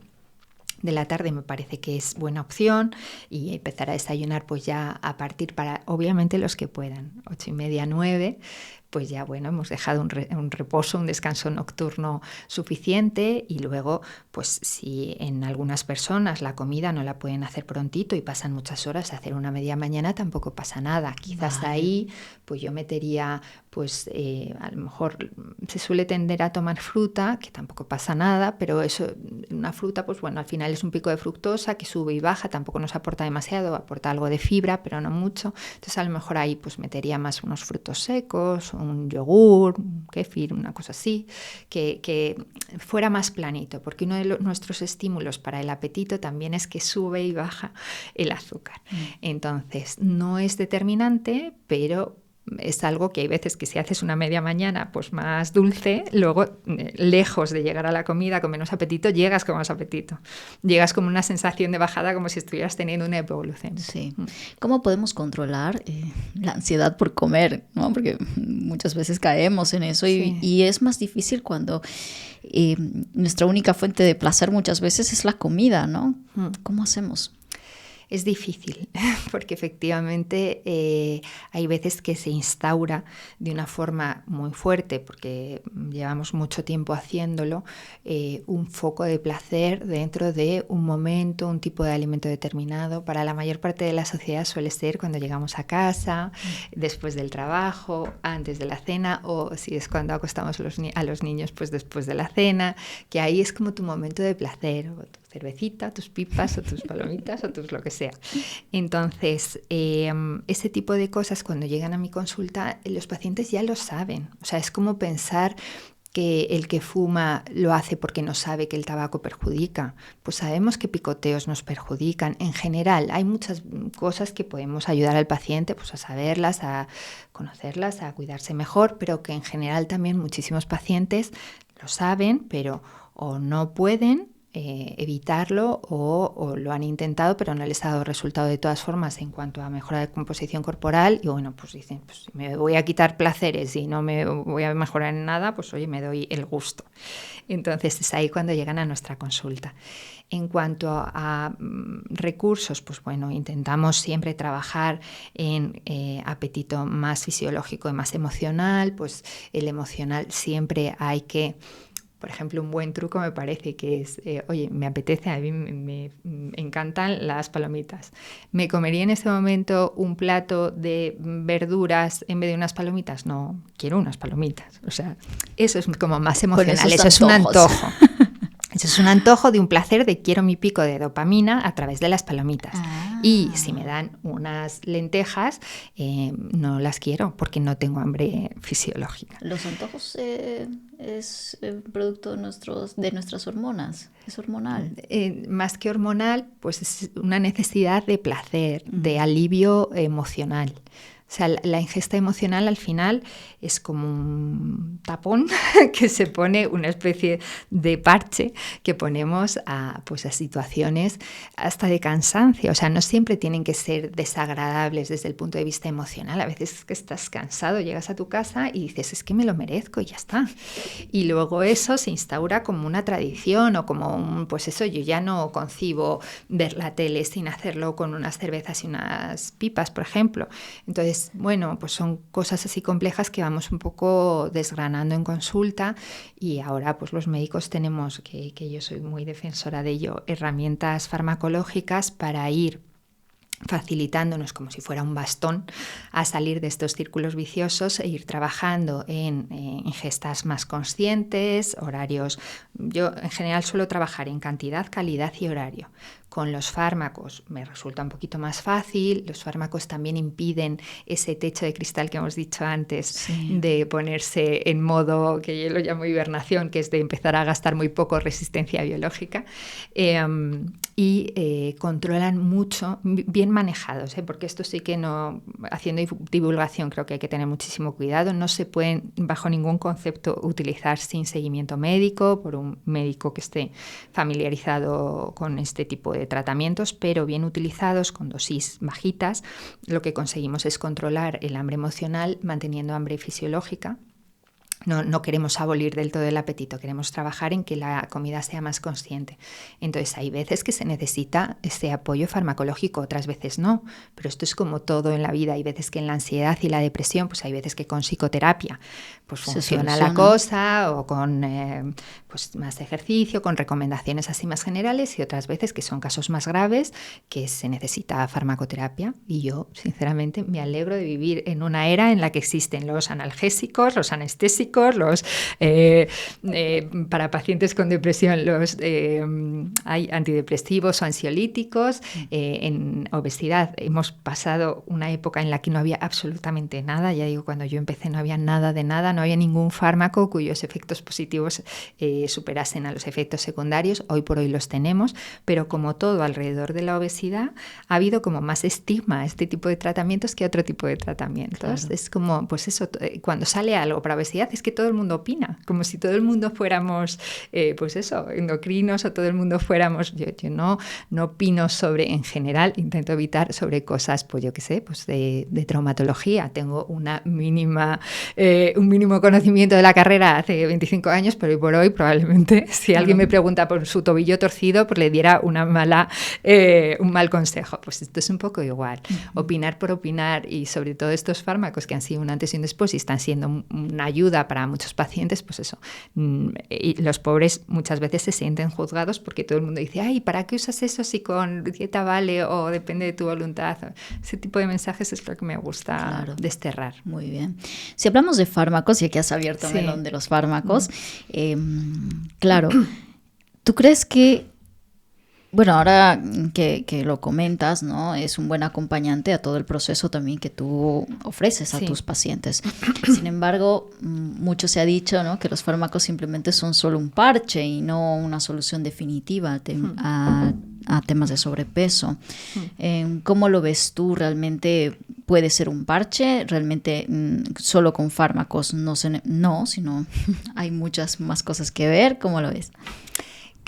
de la tarde me parece que es buena opción, y empezar a desayunar pues ya a partir, para obviamente los que puedan, 8:30, 9, pues ya bueno, hemos dejado un reposo, un descanso nocturno suficiente, y luego pues si en algunas personas la comida no la pueden hacer prontito y pasan muchas horas, hacer una media mañana tampoco pasa nada. Quizás ahí pues yo metería pues a lo mejor se suele tender a tomar fruta, que tampoco pasa nada, pero eso, una fruta pues bueno, al final es un pico de fructosa que sube y baja, tampoco nos aporta demasiado, aporta algo de fibra pero no mucho. Entonces a lo mejor ahí pues metería más unos frutos secos, un yogur, un kéfir, una cosa así, que fuera más planito, porque uno de nuestros estímulos para el apetito también es que sube y baja el azúcar. Entonces, no es determinante, pero es algo que hay veces que si haces una media mañana pues más dulce, luego lejos de llegar a la comida con menos apetito, llegas con más apetito. Llegas con una sensación de bajada como si estuvieras teniendo una hipoglucemia. Sí. ¿Cómo podemos controlar la ansiedad por comer, ¿no? Porque muchas veces caemos en eso y es más difícil cuando nuestra única fuente de placer muchas veces es la comida, ¿no? ¿Cómo hacemos? Es difícil, porque efectivamente hay veces que se instaura de una forma muy fuerte, porque llevamos mucho tiempo haciéndolo, un foco de placer dentro de un momento, un tipo de alimento determinado. Para la mayor parte de la sociedad suele ser cuando llegamos a casa, después del trabajo, antes de la cena, o si es cuando acostamos a los niños, pues después de la cena, que ahí es como tu momento de placer, o tu cervecita, tus pipas o tus palomitas o tus lo que sea. Entonces, ese tipo de cosas cuando llegan a mi consulta, los pacientes ya lo saben. O sea, es como pensar que el que fuma lo hace porque no sabe que el tabaco perjudica. Pues sabemos que picoteos nos perjudican. En general, hay muchas cosas que podemos ayudar al paciente pues, a saberlas, a conocerlas, a cuidarse mejor, pero que en general también muchísimos pacientes lo saben, pero o no pueden evitarlo o lo han intentado pero no les ha dado resultado de todas formas en cuanto a mejora de composición corporal y bueno, pues dicen, pues si me voy a quitar placeres y no me voy a mejorar en nada, pues oye, me doy el gusto. Entonces es ahí cuando llegan a nuestra consulta. En cuanto a recursos, pues bueno, intentamos siempre trabajar en apetito más fisiológico y más emocional. Pues el emocional siempre hay que, por ejemplo, un buen truco me parece que es, oye, me apetece, a mí me encantan las palomitas. ¿Me comería en este momento un plato de verduras en vez de unas palomitas? No, quiero unas palomitas. O sea, eso es como más emocional, eso es un antojo. Eso es un antojo de un placer de quiero mi pico de dopamina a través de las palomitas. Y si me dan unas lentejas, no las quiero porque no tengo hambre fisiológica. Los antojos es producto de nuestras hormonas, es hormonal. Más que hormonal, pues es una necesidad de placer, de alivio emocional. O sea, la ingesta emocional al final es como un tapón que se pone, una especie de parche que ponemos a situaciones hasta de cansancio. O sea, no siempre tienen que ser desagradables desde el punto de vista emocional. A veces es que estás cansado, llegas a tu casa y dices, es que me lo merezco y ya está. Y luego eso se instaura como una tradición o como pues eso, yo ya no concibo ver la tele sin hacerlo con unas cervezas y unas pipas, por ejemplo. Entonces, bueno, pues son cosas así complejas que vamos un poco desgranando en consulta y ahora pues los médicos tenemos, que yo soy muy defensora de ello, herramientas farmacológicas para ir facilitándonos como si fuera un bastón a salir de estos círculos viciosos e ir trabajando en ingestas más conscientes, horarios. Yo en general suelo trabajar en cantidad, calidad y horario. Con los fármacos me resulta un poquito más fácil. Los fármacos también impiden ese techo de cristal que hemos dicho antes, sí, de ponerse en modo, que yo lo llamo hibernación, que es de empezar a gastar muy poco resistencia biológica. Y controlan mucho, bien manejados, porque esto sí que no, haciendo divulgación creo que hay que tener muchísimo cuidado. No se pueden bajo ningún concepto utilizar sin seguimiento médico, por un médico que esté familiarizado con este tipo de tratamientos, pero bien utilizados con dosis bajitas, lo que conseguimos es controlar el hambre emocional manteniendo hambre fisiológica. No queremos abolir del todo el apetito, queremos trabajar en que la comida sea más consciente. Entonces hay veces que se necesita ese apoyo farmacológico, otras veces no, pero esto es como todo en la vida. Hay veces que en la ansiedad y la depresión, pues hay veces que con psicoterapia pues funciona la cosa, o con pues más ejercicio, con recomendaciones así más generales, y otras veces que son casos más graves que se necesita farmacoterapia. Y yo sinceramente me alegro de vivir en una era en la que existen los analgésicos, los anestésicos, para pacientes con depresión hay antidepresivos o ansiolíticos. En obesidad hemos pasado una época en la que no había absolutamente nada. Ya digo, cuando yo empecé no había nada de nada, no había ningún fármaco cuyos efectos positivos superasen a los efectos secundarios. Hoy por hoy los tenemos, pero como todo alrededor de la obesidad ha habido como más estigma a este tipo de tratamientos que a otro tipo de tratamientos. Claro. Es como, pues eso, cuando sale algo para obesidad es que todo el mundo opina, como si todo el mundo fuéramos, pues eso, endocrinos, o todo el mundo fuéramos. Yo no opino sobre, en general, intento evitar sobre cosas, pues yo qué sé, pues de traumatología. Tengo un mínimo conocimiento de la carrera hace 25 años, pero hoy por hoy probablemente si alguien me pregunta por su tobillo torcido, pues le diera un mal consejo. Pues esto es un poco igual. Opinar por opinar, y sobre todo estos fármacos que han sido un antes y un después y están siendo una ayuda para muchos pacientes, pues eso. Y los pobres muchas veces se sienten juzgados porque todo el mundo dice, ay, ¿para qué usas eso si con dieta vale o depende de tu voluntad? Ese tipo de mensajes es lo que me gusta desterrar. Muy bien. Si hablamos de fármacos, y aquí has abierto melón de los fármacos, claro, ¿tú crees que, bueno, ahora que lo comentas, ¿no? Es un buen acompañante a todo el proceso también que tú ofreces a tus pacientes. Sin embargo, mucho se ha dicho, ¿no? Que los fármacos simplemente son solo un parche y no una solución definitiva a temas de sobrepeso. ¿Cómo lo ves tú? ¿Realmente puede ser un parche? ¿Realmente solo con fármacos no, sino hay muchas más cosas que ver? ¿Cómo lo ves?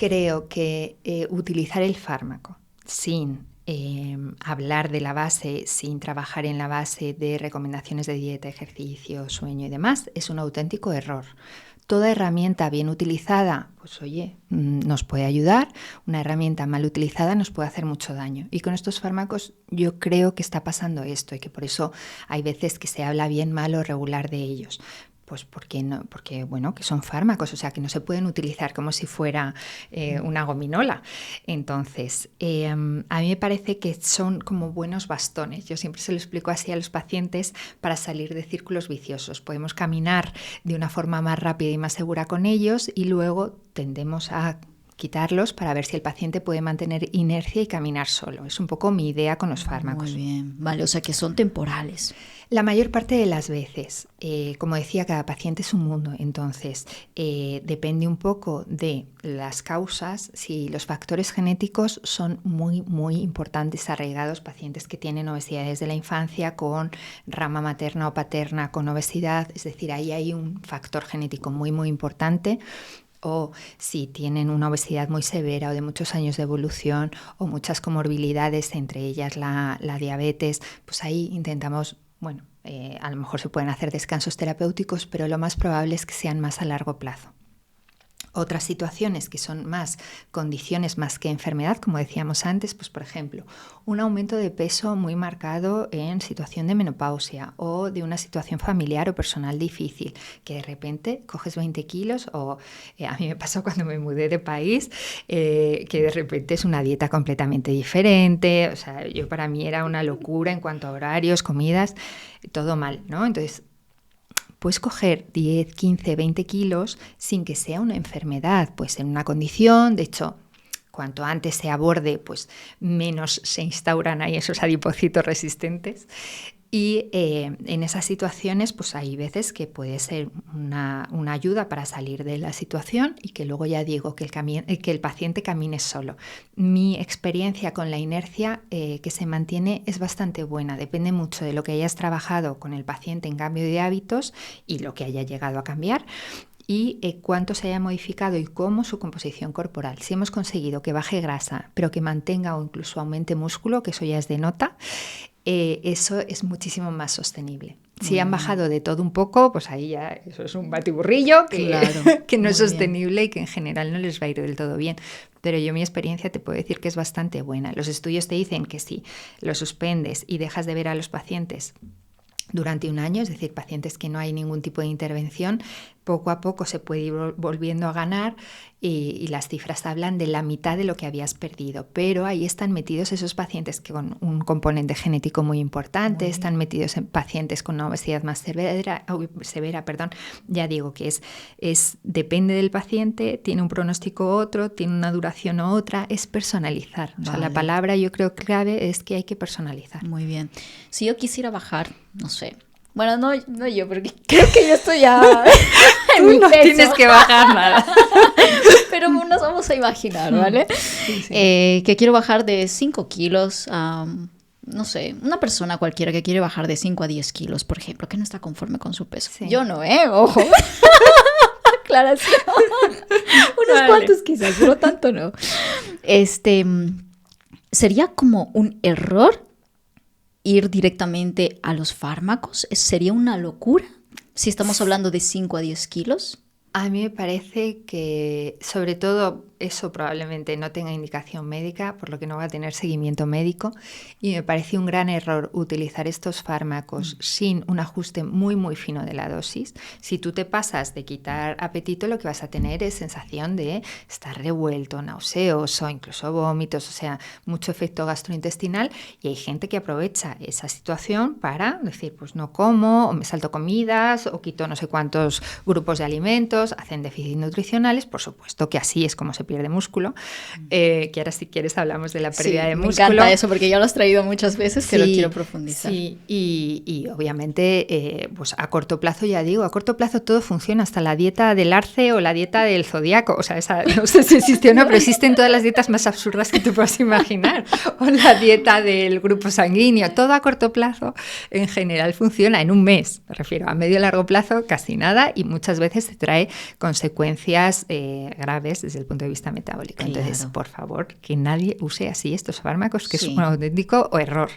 Creo que utilizar el fármaco sin hablar de la base, sin trabajar en la base de recomendaciones de dieta, ejercicio, sueño y demás, es un auténtico error. Toda herramienta bien utilizada, pues oye, nos puede ayudar. Una herramienta mal utilizada nos puede hacer mucho daño. Y con estos fármacos yo creo que está pasando esto y que por eso hay veces que se habla bien, mal o regular de ellos. Pues porque bueno, que son fármacos, o sea, que no se pueden utilizar como si fuera una gominola. Entonces, a mí me parece que son como buenos bastones. Yo siempre se lo explico así a los pacientes para salir de círculos viciosos. Podemos caminar de una forma más rápida y más segura con ellos y luego tendemos a quitarlos para ver si el paciente puede mantener inercia y caminar solo. Es un poco mi idea con los fármacos. Muy bien, vale, o sea que son temporales. La mayor parte de las veces, como decía, cada paciente es un mundo, entonces depende un poco de las causas. Si los factores genéticos son muy, muy importantes, arraigados, pacientes que tienen obesidad desde la infancia con rama materna o paterna con obesidad, es decir, ahí hay un factor genético muy, muy importante. O si tienen una obesidad muy severa o de muchos años de evolución o muchas comorbilidades, entre ellas la diabetes, pues ahí intentamos, bueno, a lo mejor se pueden hacer descansos terapéuticos, pero lo más probable es que sean más a largo plazo. Otras situaciones que son más condiciones más que enfermedad, como decíamos antes, pues por ejemplo, un aumento de peso muy marcado en situación de menopausia o de una situación familiar o personal difícil, que de repente coges 20 kilos o a mí me pasó cuando me mudé de país, que de repente es una dieta completamente diferente, o sea, para mí era una locura en cuanto a horarios, comidas, todo mal, ¿no? Entonces, puedes coger 10, 15, 20 kilos sin que sea una enfermedad, pues en una condición, de hecho, cuanto antes se aborde, pues menos se instauran ahí esos adipocitos resistentes. Y en esas situaciones, pues hay veces que puede ser una ayuda para salir de la situación y que luego ya digo que el paciente camine solo. Mi experiencia con la inercia que se mantiene es bastante buena. Depende mucho de lo que hayas trabajado con el paciente en cambio de hábitos y lo que haya llegado a cambiar. Y cuánto se haya modificado y cómo su composición corporal. Si hemos conseguido que baje grasa, pero que mantenga o incluso aumente músculo, que eso ya es de nota, eso es muchísimo más sostenible. Si han bajado de todo un poco, pues ahí ya eso es un batiburrillo que, claro, que no es sostenible y que en general no les va a ir del todo bien. Pero yo mi experiencia te puedo decir que es bastante buena. Los estudios te dicen que si lo suspendes y dejas de ver a los pacientes durante un año, es decir, pacientes que no hay ningún tipo de intervención, poco a poco se puede ir volviendo a ganar y las cifras hablan de la mitad de lo que habías perdido, pero ahí están metidos esos pacientes que con un componente genético muy importante, están metidos en pacientes con una obesidad más severa, ya digo que depende del paciente, tiene un pronóstico otro, tiene una duración u otra, es personalizar. O sea, la palabra yo creo clave es que hay que personalizar. Muy bien. Si yo quisiera bajar, no sé, bueno, no yo, porque creo que yo estoy ya en mi peso. Tienes que bajar nada. Pero nos vamos a imaginar, ¿vale? Sí. Que quiero bajar de 5 kilos a, no sé, una persona cualquiera que quiere bajar de 5 a 10 kilos, por ejemplo, que no está conforme con su peso. Sí. Yo no, ojo. Aclaración. Unos cuantos quizás, pero tanto no. ¿Sería como un error ir directamente a los fármacos? ¿Sería una locura si estamos hablando de 5 a 10 kilos? A mí me parece que, sobre todo, eso probablemente no tenga indicación médica, por lo que no va a tener seguimiento médico, y me parece un gran error utilizar estos fármacos sin un ajuste muy, muy fino de la dosis. Si tú te pasas de quitar apetito, lo que vas a tener es sensación de estar revuelto, nauseoso, incluso vómitos, o sea, mucho efecto gastrointestinal, y hay gente que aprovecha esa situación para decir, pues no como, o me salto comidas, o quito no sé cuántos grupos de alimentos, hacen déficits nutricionales, por supuesto que así es como se pierde músculo, que ahora si quieres hablamos de la pérdida de músculo. Me encanta eso porque ya lo has traído muchas veces, pero quiero profundizar. Sí, y obviamente pues a corto plazo, ya digo, a corto plazo todo funciona, hasta la dieta del arce o la dieta del zodiaco, o sea, esa, no sé si existe o no, pero existen todas las dietas más absurdas que tú puedas imaginar, o la dieta del grupo sanguíneo, todo a corto plazo en general funciona en un mes, me refiero, a medio y largo plazo casi nada, y muchas veces te trae consecuencias graves desde el punto de vista metabólico. Claro. Entonces, por favor, que nadie use así estos fármacos, que es un auténtico error.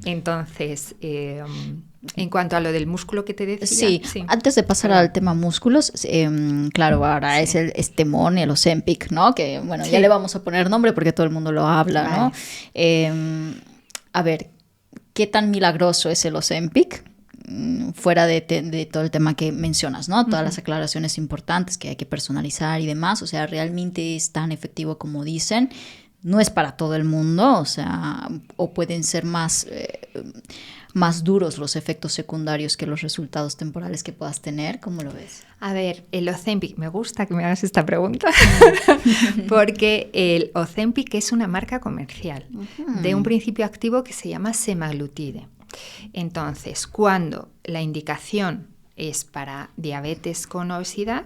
Entonces, en cuanto a lo del músculo que te decía... Sí, antes de pasar al tema músculos, claro, ahora es el Estemón y el Ozempic, ¿no? Que, bueno, ya le vamos a poner nombre porque todo el mundo lo habla, ¿no? A ver, ¿qué tan milagroso es el Ozempic? Fuera de todo el tema que mencionas, ¿no? Todas las aclaraciones importantes que hay que personalizar y demás, o sea, ¿realmente es tan efectivo como dicen? No es para todo el mundo, o sea, o pueden ser más duros los efectos secundarios que los resultados temporales que puedas tener. ¿Cómo lo ves? A ver, el Ozempic, me gusta que me hagas esta pregunta, porque el Ozempic es una marca comercial de un principio activo que se llama semaglutide. Entonces, cuando la indicación es para diabetes con obesidad,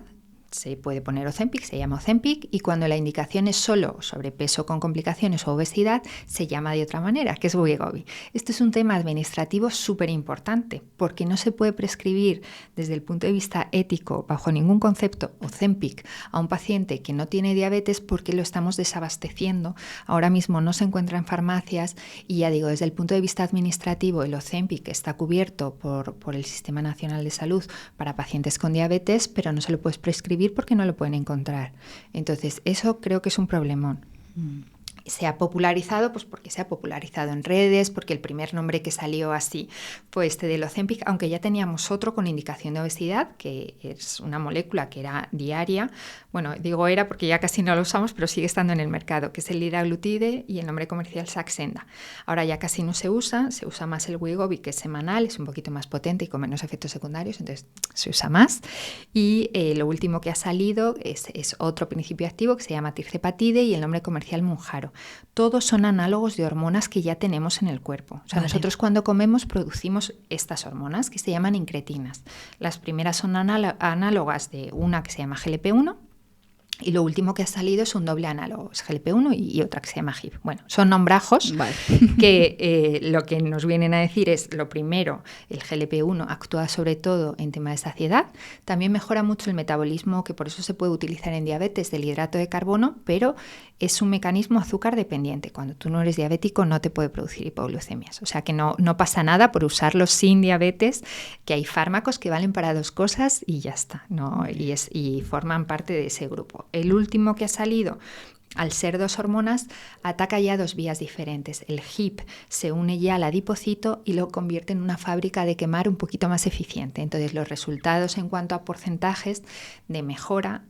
se puede poner Ozempic, se llama Ozempic, y cuando la indicación es solo sobrepeso con complicaciones o obesidad, se llama de otra manera, que es Wegovy. Esto es un tema administrativo súper importante, porque no se puede prescribir desde el punto de vista ético, bajo ningún concepto, Ozempic a un paciente que no tiene diabetes porque lo estamos desabasteciendo. Ahora mismo no se encuentra en farmacias y ya digo, desde el punto de vista administrativo, el Ozempic está cubierto por el Sistema Nacional de Salud para pacientes con diabetes, pero no se lo puedes prescribir porque no lo pueden encontrar. Entonces, eso creo que es un problemón. Se ha popularizado, pues porque se ha popularizado en redes, porque el primer nombre que salió así fue este del Ozempic, aunque ya teníamos otro con indicación de obesidad, que es una molécula que era diaria. Bueno, digo era porque ya casi no lo usamos, pero sigue estando en el mercado, que es el liraglutide y el nombre comercial Saxenda. Ahora ya casi no se usa más el Wegovy, que es semanal, es un poquito más potente y con menos efectos secundarios, entonces se usa más. Y lo último que ha salido es otro principio activo que se llama tirzepatide y el nombre comercial Mounjaro. Todos son análogos de hormonas que ya tenemos en el cuerpo. O sea, nosotros cuando comemos producimos estas hormonas que se llaman incretinas. Las primeras son análogas de una que se llama GLP-1 y lo último que ha salido es un doble análogo, es GLP-1 y otra que se llama GIP. Bueno, son nombrajos que lo que nos vienen a decir es, lo primero, el GLP-1 actúa sobre todo en tema de saciedad, también mejora mucho el metabolismo, que por eso se puede utilizar en diabetes del hidrato de carbono, pero es un mecanismo azúcar dependiente. Cuando tú no eres diabético no te puede producir hipoglucemias, o sea que no pasa nada por usarlo sin diabetes, que hay fármacos que valen para dos cosas y ya está, ¿no? Y forman parte de ese grupo. El último que ha salido, al ser dos hormonas, ataca ya dos vías diferentes. El HIP se une ya al adipocito y lo convierte en una fábrica de quemar un poquito más eficiente. Entonces los resultados en cuanto a porcentajes de mejora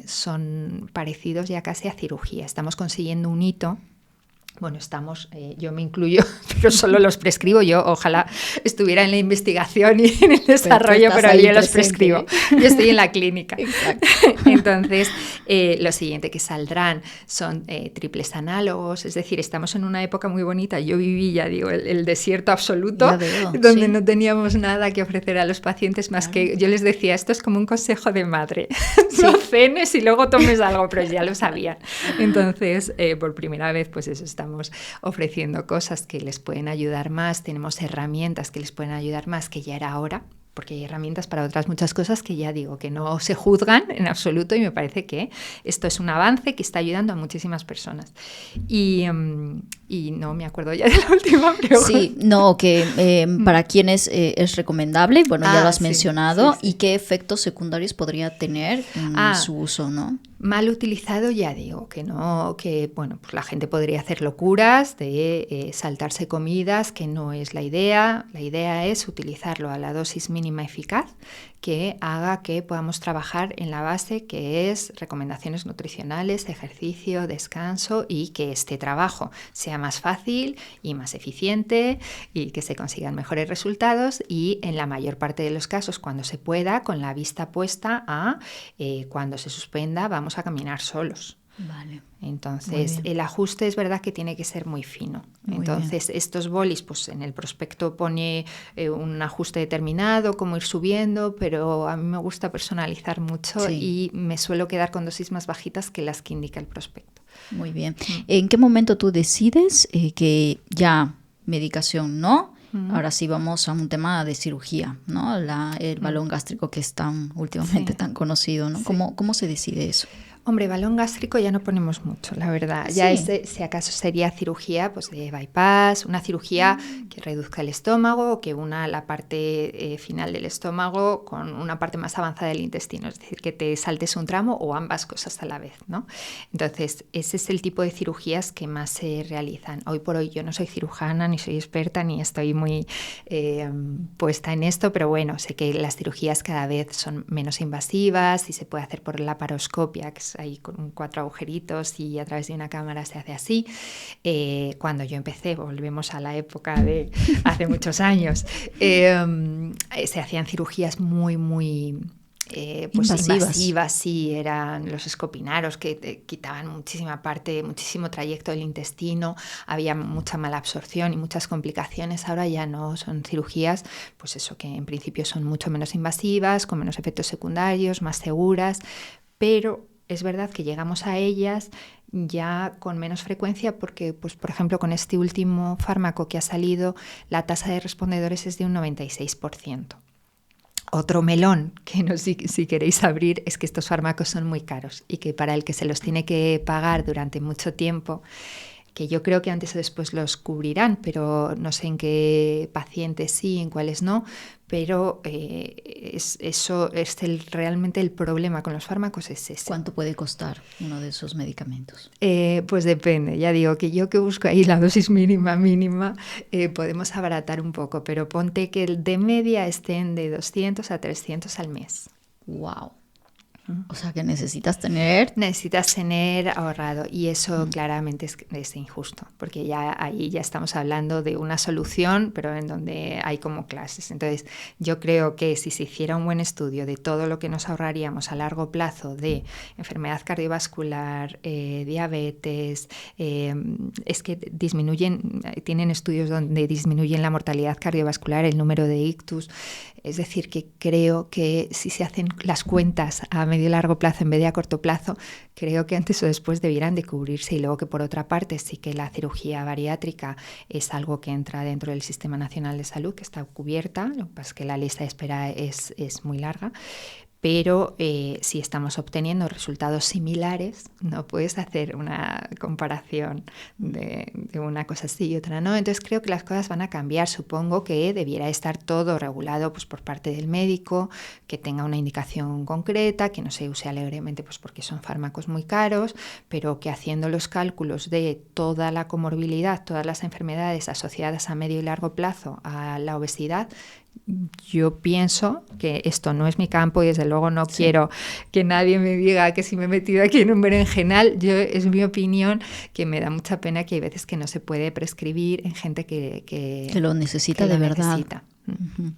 son parecidos ya casi a cirugía. Estamos consiguiendo un hito. Bueno, yo me incluyo, pero solo los prescribo. Yo ojalá estuviera en la investigación y en el desarrollo, pero yo los prescribo. Yo estoy en la clínica. Exacto. Entonces, lo siguiente que saldrán son triples análogos, es decir, estamos en una época muy bonita. Yo viví, ya digo, el desierto absoluto, donde no teníamos nada que ofrecer a los pacientes más que, yo les decía, esto es como un consejo de madre. No cenes y luego tomes algo, pero ya lo sabían. Entonces, por primera vez, pues eso, estamos ofreciendo cosas que les pueden ayudar más, tenemos herramientas que les pueden ayudar más, que ya era hora, porque hay herramientas para otras muchas cosas que ya digo que no se juzgan en absoluto y me parece que esto es un avance que está ayudando a muchísimas personas. Y no me acuerdo ya de la última pregunta. Sí, no, que para quienes es recomendable, bueno, ya lo has mencionado, y qué efectos secundarios podría tener su uso, ¿no? Mal utilizado, ya digo, que bueno, pues la gente podría hacer locuras de saltarse comidas, que no es la idea. La idea es utilizarlo a la dosis mínima eficaz que haga que podamos trabajar en la base, que es recomendaciones nutricionales, ejercicio, descanso, y que este trabajo sea más fácil y más eficiente y que se consigan mejores resultados, y en la mayor parte de los casos, cuando se pueda, con la vista puesta a cuando se suspenda vamos a caminar solos. Vale. Entonces el ajuste es verdad que tiene que ser muy fino. Entonces estos bolis, pues en el prospecto pone un ajuste determinado, cómo ir subiendo, pero a mí me gusta personalizar mucho y me suelo quedar con dosis más bajitas que las que indica el prospecto. Muy bien. ¿En qué momento tú decides que ya medicación no Ahora sí vamos a un tema de cirugía, ¿no? El balón gástrico que es últimamente tan conocido, ¿no? Sí. ¿Cómo se decide eso? Hombre, balón gástrico ya no ponemos mucho, la verdad. Sí. Ya si acaso sería cirugía pues de bypass, una cirugía que reduzca el estómago o que una la parte final del estómago con una parte más avanzada del intestino, es decir, que te saltes un tramo o ambas cosas a la vez, ¿no? Entonces, ese es el tipo de cirugías que más se realizan. Hoy por hoy yo no soy cirujana, ni soy experta, ni estoy muy puesta en esto, pero bueno, sé que las cirugías cada vez son menos invasivas y se puede hacer por laparoscopia, que es ahí con 4 agujeritos y a través de una cámara se hace así. Cuando yo empecé, volvemos a la época de hace muchos años, se hacían cirugías muy pues invasivas, sí, eran los escopinaros que te quitaban muchísima parte, muchísimo trayecto del intestino, había mucha mala absorción y muchas complicaciones. Ahora ya no, son cirugías, pues eso, que en principio son mucho menos invasivas, con menos efectos secundarios, más seguras, pero es verdad que llegamos a ellas ya con menos frecuencia porque, pues, por ejemplo, con este último fármaco que ha salido, la tasa de respondedores es de un 96%. Otro melón que no si queréis abrir es que estos fármacos son muy caros y que para el que se los tiene que pagar durante mucho tiempo, que yo creo que antes o después los cubrirán, pero no sé en qué pacientes sí, en cuáles no, pero eso es realmente el problema con los fármacos es ese. ¿Cuánto puede costar uno de esos medicamentos? Pues depende, ya digo que yo que busco ahí la dosis mínima, podemos abaratar un poco, pero ponte que de media estén de 200 a 300 al mes. ¡Wow! O sea que necesitas tener ahorrado y eso claramente es injusto porque ya ahí ya estamos hablando de una solución pero en donde hay como clases. Entonces yo creo que si se hiciera un buen estudio de todo lo que nos ahorraríamos a largo plazo de enfermedad cardiovascular, diabetes, es que tienen estudios donde disminuyen la mortalidad cardiovascular, el número de ictus. Es decir, que creo que si se hacen las cuentas a medio y largo plazo en vez de a corto plazo, creo que antes o después debieran de cubrirse. Y luego que por otra parte sí que la cirugía bariátrica es algo que entra dentro del Sistema Nacional de Salud, que está cubierta, lo que pasa es que la lista de espera es muy larga. Pero si estamos obteniendo resultados similares, no puedes hacer una comparación de una cosa así y otra no. Entonces creo que las cosas van a cambiar. Supongo que debiera estar todo regulado pues, por parte del médico, que tenga una indicación concreta, que no se use alegremente pues, porque son fármacos muy caros, pero que haciendo los cálculos de toda la comorbilidad, todas las enfermedades asociadas a medio y largo plazo a la obesidad, yo pienso que esto no es mi campo y desde luego no quiero que nadie me diga que si me he metido aquí en un berenjenal. Es mi opinión, que me da mucha pena que hay veces que no se puede prescribir en gente que lo necesita de verdad. Necesita. Uh-huh.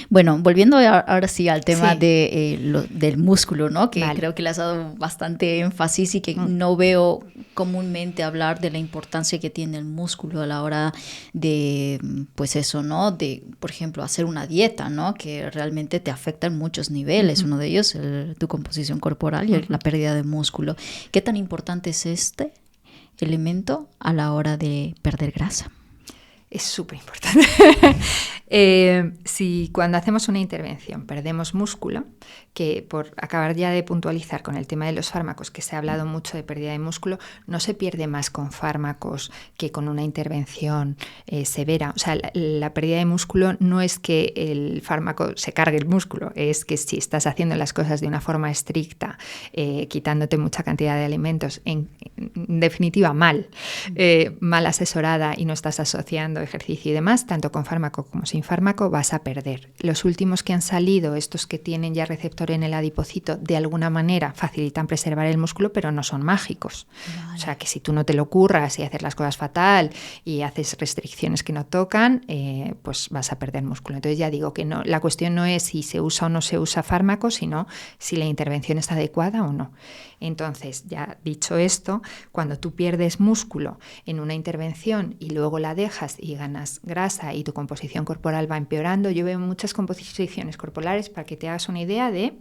Bueno, volviendo ahora sí al tema del músculo, ¿no? Que creo que le has dado bastante énfasis y que no veo comúnmente hablar de la importancia que tiene el músculo a la hora de, pues eso, ¿no? De, por ejemplo, hacer una dieta, ¿no? Que realmente te afecta en muchos niveles. Uno de ellos, tu composición corporal y la pérdida de músculo. ¿Qué tan importante es este elemento a la hora de perder grasa? Es súper importante. Si cuando hacemos una intervención perdemos músculo, que por acabar ya de puntualizar con el tema de los fármacos, que se ha hablado mucho de pérdida de músculo, no se pierde más con fármacos que con una intervención severa. O sea, la pérdida de músculo no es que el fármaco se cargue el músculo, es que si estás haciendo las cosas de una forma estricta, quitándote mucha cantidad de alimentos, en definitiva mal asesorada y no estás asociando ejercicio y demás, tanto con fármaco como sin fármaco, vas a perder. Los últimos que han salido, estos que tienen ya receptor en el adipocito, de alguna manera facilitan preservar el músculo, pero no son mágicos. Vale. O sea, que si tú no te lo curras y haces las cosas fatal y haces restricciones que no tocan, pues vas a perder músculo. Entonces ya digo que no, la cuestión no es si se usa o no se usa fármaco, sino si la intervención es adecuada o no. Entonces, ya dicho esto, cuando tú pierdes músculo en una intervención y luego la dejas y ganas grasa y tu composición corporal va empeorando, yo veo muchas composiciones corporales, para que te hagas una idea, de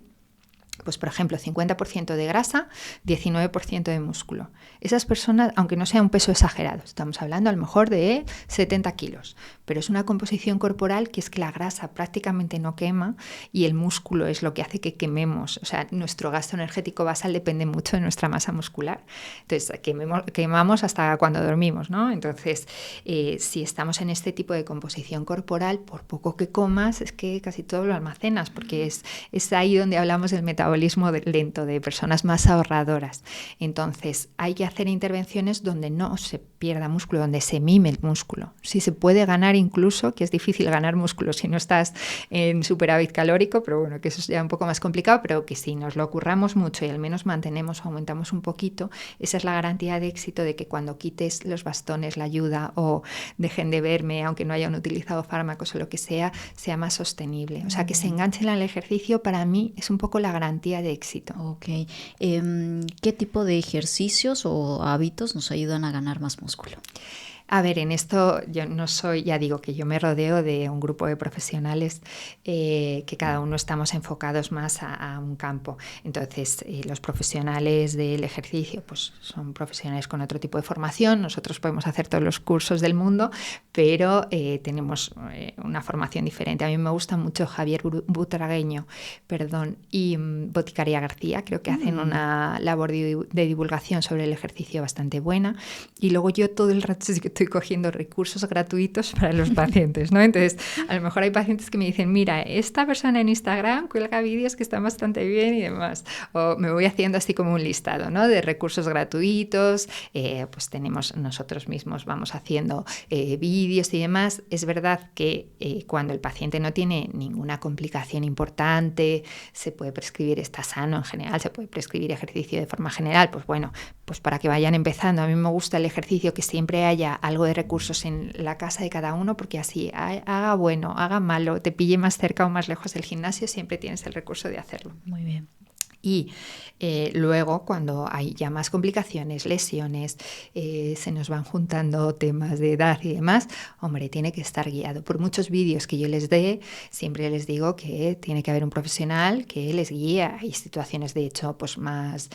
Pues, por ejemplo, 50% de grasa, 19% de músculo. Esas personas, aunque no sea un peso exagerado, estamos hablando a lo mejor de 70 kilos, pero es una composición corporal que es que la grasa prácticamente no quema y el músculo es lo que hace que quememos. O sea, nuestro gasto energético basal depende mucho de nuestra masa muscular. Entonces, quemamos hasta cuando dormimos, ¿no? Entonces, si estamos en este tipo de composición corporal, por poco que comas, es que casi todo lo almacenas, porque es ahí donde hablamos del metabolismo lento, de personas más ahorradoras. Entonces, hay que hacer intervenciones donde no se pierda músculo, donde se mime el músculo. Si se puede ganar incluso, que es difícil ganar músculo si no estás en superávit calórico, pero bueno, que eso es ya un poco más complicado, pero que si nos lo curramos mucho y al menos mantenemos o aumentamos un poquito, esa es la garantía de éxito de que cuando quites los bastones, la ayuda o dejen de verme, aunque no hayan utilizado fármacos o lo que sea más sostenible. O sea, que se enganchen al ejercicio, para mí es un poco la garantía de éxito. Ok. ¿Qué tipo de ejercicios o hábitos nos ayudan a ganar más músculo? A ver, en esto yo no soy, ya digo que yo me rodeo de un grupo de profesionales que cada uno estamos enfocados más a un campo. Entonces, los profesionales del ejercicio pues son profesionales con otro tipo de formación. Nosotros podemos hacer todos los cursos del mundo, pero tenemos una formación diferente. A mí me gusta mucho Javier Butragueño, y Boticaria García. Creo que hacen una labor de divulgación sobre el ejercicio bastante buena. Y luego yo todo el rato sí que estoy cogiendo recursos gratuitos para los pacientes, ¿no? Entonces, a lo mejor hay pacientes que me dicen, mira, esta persona en Instagram cuelga vídeos que están bastante bien y demás. O me voy haciendo así como un listado, ¿no? De recursos gratuitos, pues tenemos nosotros mismos, vamos haciendo vídeos y demás. Es verdad que cuando el paciente no tiene ninguna complicación importante, se puede prescribir, está sano en general, se puede prescribir ejercicio de forma general, pues bueno, pues para que vayan empezando. A mí me gusta el ejercicio que siempre haya algo de recursos en la casa de cada uno, porque así haga bueno, haga malo, te pille más cerca o más lejos del gimnasio, siempre tienes el recurso de hacerlo. Muy bien. Y luego, cuando hay ya más complicaciones, lesiones, se nos van juntando temas de edad y demás, hombre, tiene que estar guiado. Por muchos vídeos que yo les dé, siempre les digo que tiene que haber un profesional que les guíe. Hay situaciones, de hecho, pues más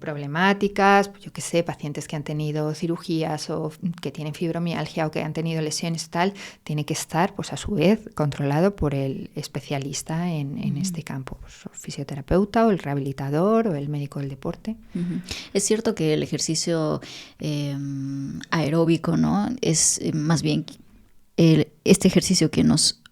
problemáticas, pues yo qué sé, pacientes que han tenido cirugías o que tienen fibromialgia o que han tenido lesiones y tal, tiene que estar, pues a su vez, controlado por el especialista en este campo, pues, fisioterapeuta o el rehabilitador o el médico del deporte. Es cierto que el ejercicio aeróbico, ¿no? Es más bien este ejercicio que nos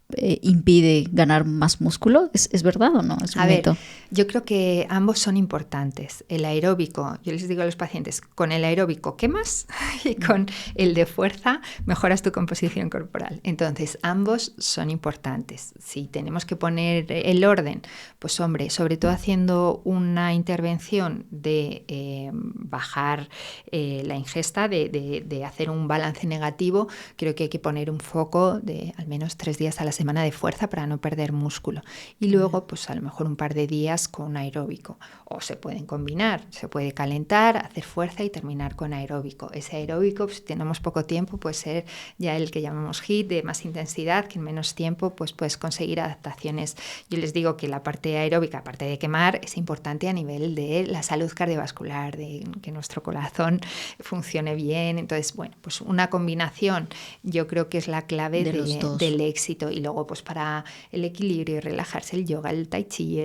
impide ganar más músculo. ¿Es verdad o no? ¿Es un mito? Ver, yo creo que ambos son importantes. El aeróbico, yo les digo a los pacientes, con el aeróbico quemas y con el de fuerza mejoras tu composición corporal. Entonces, ambos son importantes. Si tenemos que poner el orden, pues hombre, sobre todo haciendo una intervención de bajar la ingesta, de hacer un balance negativo, creo que hay que poner un foco de al menos 3 días a la semana de fuerza para no perder músculo. Y luego, pues a lo mejor un par de días con aeróbico. O se pueden combinar, se puede calentar, hacer fuerza y terminar con aeróbico. Ese aeróbico, pues, si tenemos poco tiempo, puede ser ya el que llamamos HIIT, de más intensidad, que en menos tiempo pues puedes conseguir adaptaciones. Yo les digo que la parte aeróbica, aparte de quemar, es importante a nivel de la salud cardiovascular, de que nuestro corazón funcione bien. Entonces, bueno, pues una combinación yo creo que es la clave del éxito. Y luego, pues para el equilibrio y relajarse, el yoga, el tai chi,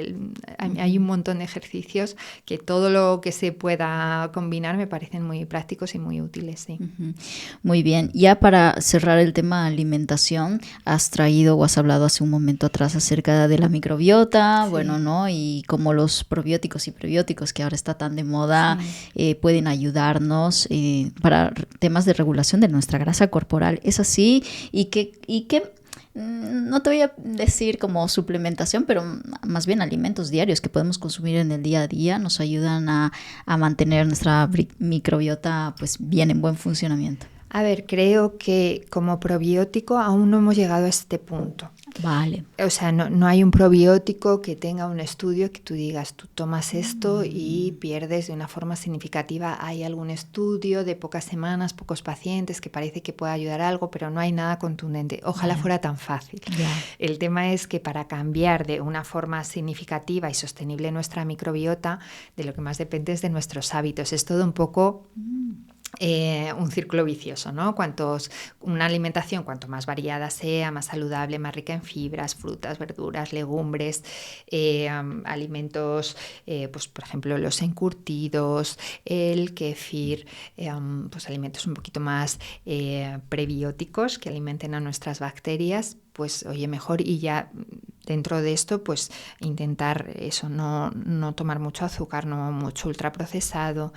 hay un montón de ejercicios que todo lo que se pueda combinar me parecen muy prácticos y muy útiles, sí. Muy bien. Ya para cerrar el tema alimentación, has traído o has hablado hace un momento atrás acerca de la microbiota, sí. Bueno, ¿no? Y cómo los probióticos y prebióticos, que ahora está tan de moda, sí. Pueden ayudarnos para temas de regulación de nuestra grasa corporal. ¿Es así? ¿Y qué no te voy a decir como suplementación, pero más bien alimentos diarios que podemos consumir en el día a día nos ayudan a mantener nuestra microbiota pues bien en buen funcionamiento? A ver, creo que como probiótico aún no hemos llegado a este punto. Vale. O sea, no hay un probiótico que tenga un estudio que tú digas, tú tomas esto y pierdes de una forma significativa. Hay algún estudio de pocas semanas, pocos pacientes que parece que puede ayudar algo, pero no hay nada contundente. Ojalá fuera tan fácil. El tema es que para cambiar de una forma significativa y sostenible nuestra microbiota, de lo que más depende es de nuestros hábitos. Es todo un poco... un círculo vicioso, ¿no? Una alimentación cuanto más variada sea, más saludable, más rica en fibras, frutas, verduras, legumbres, alimentos, pues por ejemplo los encurtidos, el kéfir, pues alimentos un poquito más prebióticos que alimenten a nuestras bacterias, pues oye, mejor. Y ya dentro de esto, pues intentar eso, no tomar mucho azúcar, no mucho ultraprocesado,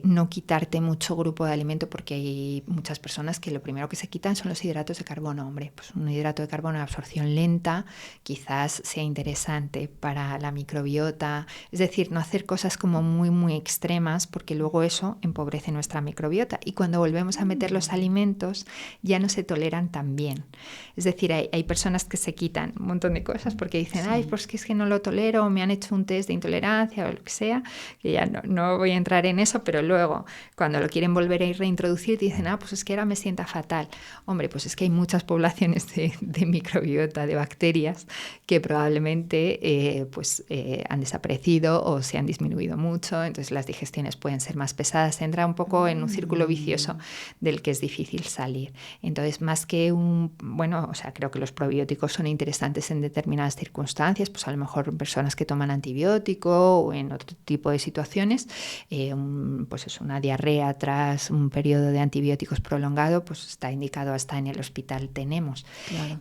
no quitarte mucho grupo de alimento, porque hay muchas personas que lo primero que se quitan son los hidratos de carbono. Hombre, pues un hidrato de carbono de absorción lenta quizás sea interesante para la microbiota. Es decir, no hacer cosas como muy, muy extremas, porque luego eso empobrece nuestra microbiota. Y cuando volvemos a meter los alimentos, ya no se toleran tan bien. Es decir, hay personas que se quitan un montón de cosas porque dicen, ay, pues que es que no lo tolero, o me han hecho un test de intolerancia o lo que sea, que ya no voy a entrar en eso, pero luego cuando lo quieren volver a reintroducir dicen, pues es que ahora me sienta fatal. Hombre, pues es que hay muchas poblaciones de microbiota, de bacterias, que probablemente han desaparecido o se han disminuido mucho, entonces las digestiones pueden ser más pesadas, se entra un poco en un círculo vicioso del que es difícil salir. Entonces, más que creo que los probióticos son interesantes en determinadas circunstancias, pues a lo mejor en personas que toman antibiótico o en otro tipo de situaciones, una diarrea tras un periodo de antibióticos prolongado, pues está indicado, hasta en el hospital tenemos. Claro.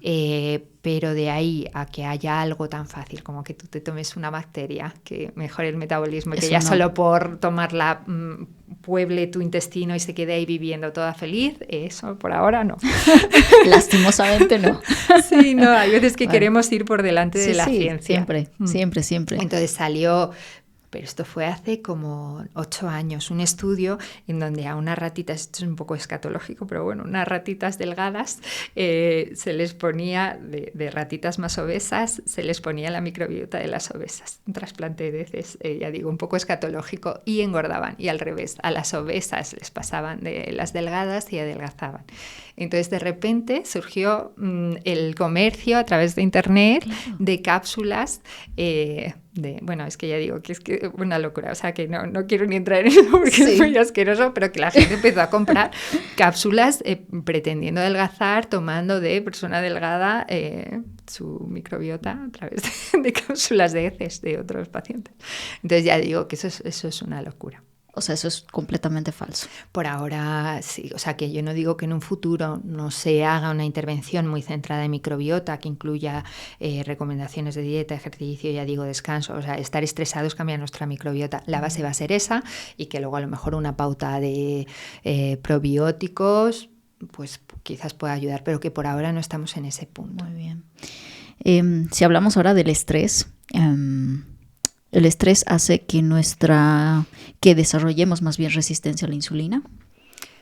Pero de ahí a que haya algo tan fácil como que tú te tomes una bacteria que mejore el metabolismo y que ya solo por tomarla pueble tu intestino y se quede ahí viviendo toda feliz, eso por ahora no. Lastimosamente no. Sí, no, hay veces que queremos ir por delante de la ciencia. Siempre. Entonces salió... Pero esto fue hace como 8 años, un estudio en donde a unas ratitas, esto es un poco escatológico, pero bueno, unas ratitas delgadas, se les ponía, de ratitas más obesas, se les ponía la microbiota de las obesas, un trasplante de heces, ya digo, un poco escatológico, y engordaban, y al revés, a las obesas les pasaban de las delgadas y adelgazaban. Entonces de repente surgió el comercio a través de internet, claro, de cápsulas, es que ya digo que es que una locura, o sea que no quiero ni entrar en eso porque es muy asqueroso, pero que la gente empezó a comprar cápsulas pretendiendo adelgazar, tomando de persona delgada su microbiota a través de cápsulas de heces de otros pacientes. Entonces ya digo que eso es una locura. O sea, eso es completamente falso. Por ahora sí, o sea que yo no digo que en un futuro no se haga una intervención muy centrada en microbiota que incluya recomendaciones de dieta, ejercicio, ya digo, descanso, o sea, estar estresados cambia nuestra microbiota. La base va a ser esa y que luego a lo mejor una pauta de probióticos pues quizás pueda ayudar, pero que por ahora no estamos en ese punto. Muy bien. Si hablamos ahora del estrés... ¿El estrés hace que desarrollemos más bien resistencia a la insulina?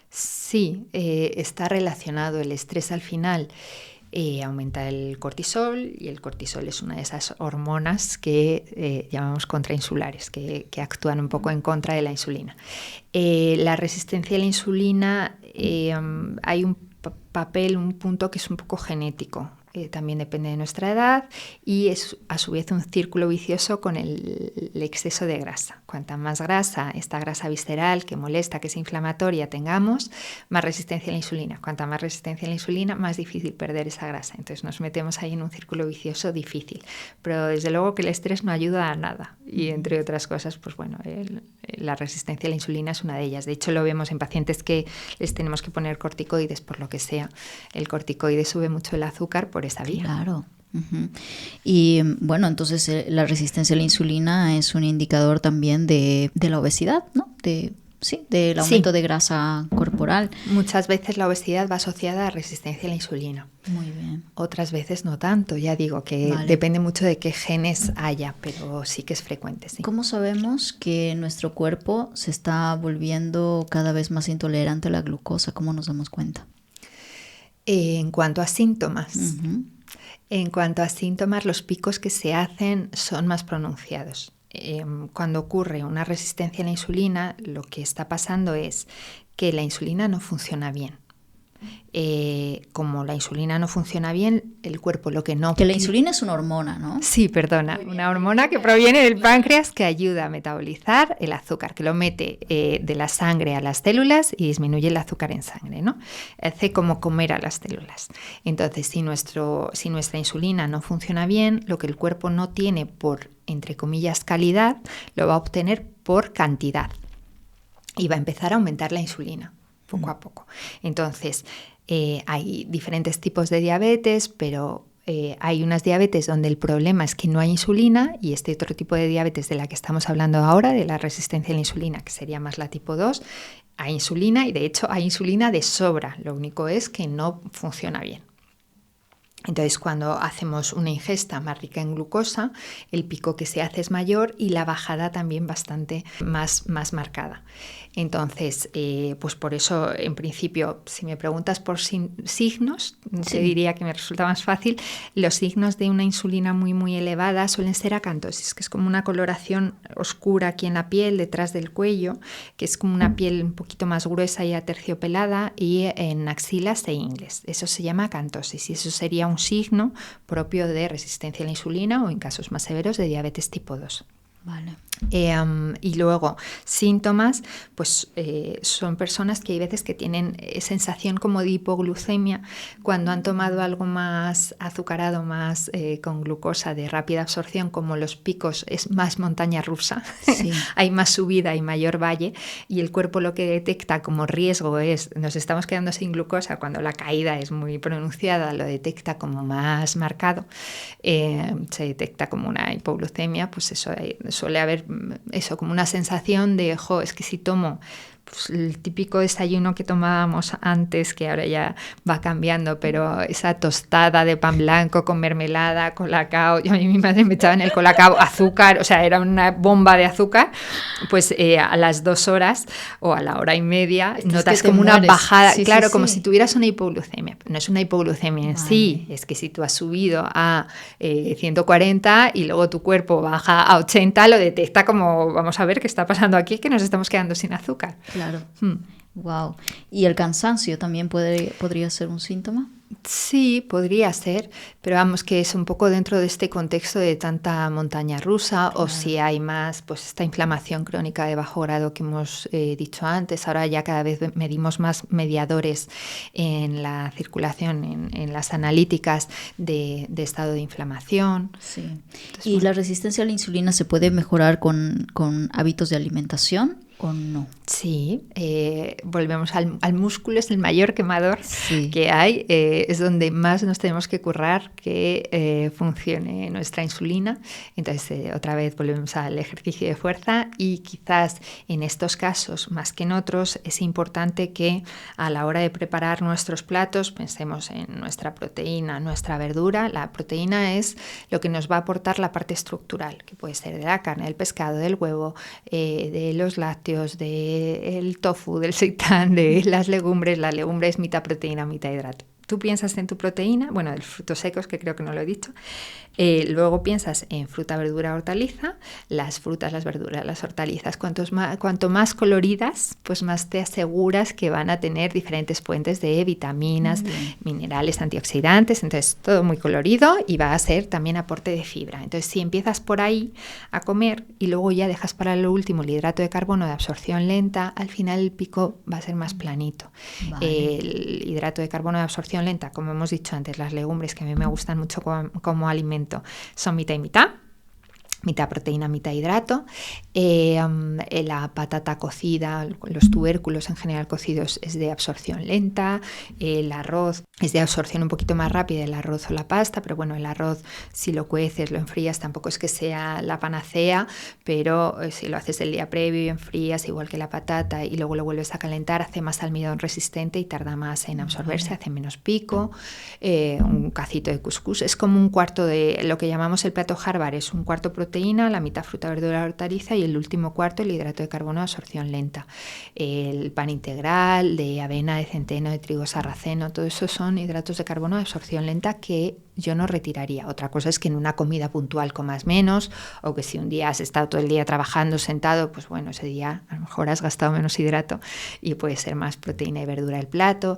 Sí, está relacionado. El estrés al final aumenta el cortisol, y el cortisol es una de esas hormonas que llamamos contrainsulares, que actúan un poco en contra de la insulina. La resistencia a la insulina, hay un punto que es un poco genético. También depende de nuestra edad y es a su vez un círculo vicioso con el exceso de grasa. Cuanta más grasa, esta grasa visceral que molesta, que es inflamatoria, tengamos, más resistencia a la insulina. Cuanta más resistencia a la insulina, más difícil perder esa grasa. Entonces nos metemos ahí en un círculo vicioso difícil. Pero desde luego que el estrés no ayuda a nada. Y entre otras cosas, pues bueno, la resistencia a la insulina es una de ellas. De hecho, lo vemos en pacientes que les tenemos que poner corticoides por lo que sea. El corticoide sube mucho el azúcar por esa vía. Claro. Uh-huh. Y bueno, entonces la resistencia a la insulina es un indicador también de la obesidad, ¿no? del aumento de grasa corporal. Muchas veces la obesidad va asociada a resistencia a la insulina. Muy bien. Otras veces no tanto, ya digo que depende mucho de qué genes haya, pero sí que es frecuente, sí. ¿Cómo sabemos que nuestro cuerpo se está volviendo cada vez más intolerante a la glucosa? ¿Cómo nos damos cuenta? En cuanto a síntomas, Uh-huh. En cuanto a síntomas, los picos que se hacen son más pronunciados. Cuando ocurre una resistencia a la insulina, lo que está pasando es que la insulina no funciona bien. Como la insulina no funciona bien, el cuerpo lo que no... Que la insulina es una hormona, ¿no? Sí, perdona, una hormona que proviene del páncreas que ayuda a metabolizar el azúcar, que lo mete de la sangre a las células y disminuye el azúcar en sangre, ¿no? Hace como comer a las células. Entonces, si nuestra insulina no funciona bien, lo que el cuerpo no tiene por, entre comillas, calidad, lo va a obtener por cantidad y va a empezar a aumentar la insulina poco a poco. Entonces, hay diferentes tipos de diabetes, pero hay unas diabetes donde el problema es que no hay insulina, y este otro tipo de diabetes de la que estamos hablando ahora, de la resistencia a la insulina, que sería más la tipo 2, hay insulina, y de hecho hay insulina de sobra, lo único es que no funciona bien. Entonces, cuando hacemos una ingesta más rica en glucosa, el pico que se hace es mayor y la bajada también bastante más marcada. Entonces, pues por eso, en principio, si me preguntas por signos, te diría que me resulta más fácil. Los signos de una insulina muy, muy elevada suelen ser acantosis, que es como una coloración oscura aquí en la piel, detrás del cuello, que es como una piel un poquito más gruesa y aterciopelada, y en axilas e ingles. Eso se llama acantosis, y eso sería un signo propio de resistencia a la insulina o, en casos más severos, de diabetes tipo 2. Vale. Y luego síntomas, pues son personas que hay veces que tienen sensación como de hipoglucemia cuando han tomado algo más azucarado, más con glucosa de rápida absorción, como los picos es más montaña rusa, sí. Hay más subida y mayor valle, y el cuerpo lo que detecta como riesgo es, nos estamos quedando sin glucosa cuando la caída es muy pronunciada, lo detecta como más marcado, se detecta como una hipoglucemia, pues eso suele haber eso, como una sensación de, es que si tomo pues, el típico desayuno que tomábamos antes, que ahora ya va cambiando, pero esa tostada de pan blanco con mermelada, colacao, yo a mí mi madre me echaba en el colacao azúcar, o sea, era una bomba de azúcar, pues a las 2 horas o a la hora y media notas como una bajada, sí, claro, sí, como si tuvieras una hipoglucemia. No es una hipoglucemia en sí, es que si tú has subido a 140 y luego tu cuerpo baja a 80, lo detecta como, vamos a ver qué está pasando aquí, que nos estamos quedando sin azúcar. Claro. Wow. ¿Y el cansancio también podría ser un síntoma? Sí, podría ser, pero vamos que es un poco dentro de este contexto de tanta montaña rusa, claro. O si hay más, pues esta inflamación crónica de bajo grado que hemos dicho antes. Ahora ya cada vez medimos más mediadores en la circulación, en las analíticas de estado de inflamación. Sí. Entonces, ¿y la resistencia a la insulina se puede mejorar con hábitos de alimentación o no? Sí, volvemos al músculo, es el mayor quemador que hay, es donde más nos tenemos que currar que funcione nuestra insulina. Entonces, otra vez volvemos al ejercicio de fuerza, y quizás en estos casos, más que en otros, es importante que a la hora de preparar nuestros platos pensemos en nuestra proteína, nuestra verdura. La proteína es lo que nos va a aportar la parte estructural, que puede ser de la carne, del pescado, del huevo, de los lácteos, del tofu, del seitán, de las legumbres. La legumbre es mitad proteína, mitad hidrato. Tú piensas en tu proteína, bueno, de frutos secos, que creo que no lo he dicho. Luego piensas en fruta, verdura, hortaliza. Las frutas, las verduras, las hortalizas, cuanto más coloridas, pues más te aseguras que van a tener diferentes fuentes de vitaminas, minerales, antioxidantes. Entonces, todo muy colorido, y va a ser también aporte de fibra. Entonces, si empiezas por ahí a comer y luego ya dejas para lo último el hidrato de carbono de absorción lenta, al final el pico va a ser más planito. Vale. El hidrato de carbono de absorción lenta, como hemos dicho antes, las legumbres, que a mí me gustan mucho como alimento, son mitad y mitad. mitad proteína, mitad hidrato. La patata cocida, los tubérculos en general cocidos es de absorción lenta, el arroz es de absorción un poquito más rápida, el arroz o la pasta, pero bueno, el arroz si lo cueces, lo enfrías, tampoco es que sea la panacea, pero si lo haces el día previo y enfrías, igual que la patata, y luego lo vuelves a calentar, hace más almidón resistente y tarda más en absorberse, hace menos pico. Un cacito de cuscús es como un cuarto de lo que llamamos el plato Harvard, es un cuarto proteína, la mitad fruta, verdura, hortaliza y el último cuarto el hidrato de carbono de absorción lenta. El pan integral, de avena, de centeno, de trigo sarraceno, todo eso son hidratos de carbono de absorción lenta que yo no retiraría. Otra cosa es que en una comida puntual comas menos, o que si un día has estado todo el día trabajando sentado, pues bueno, ese día a lo mejor has gastado menos hidrato y puede ser más proteína y verdura el plato.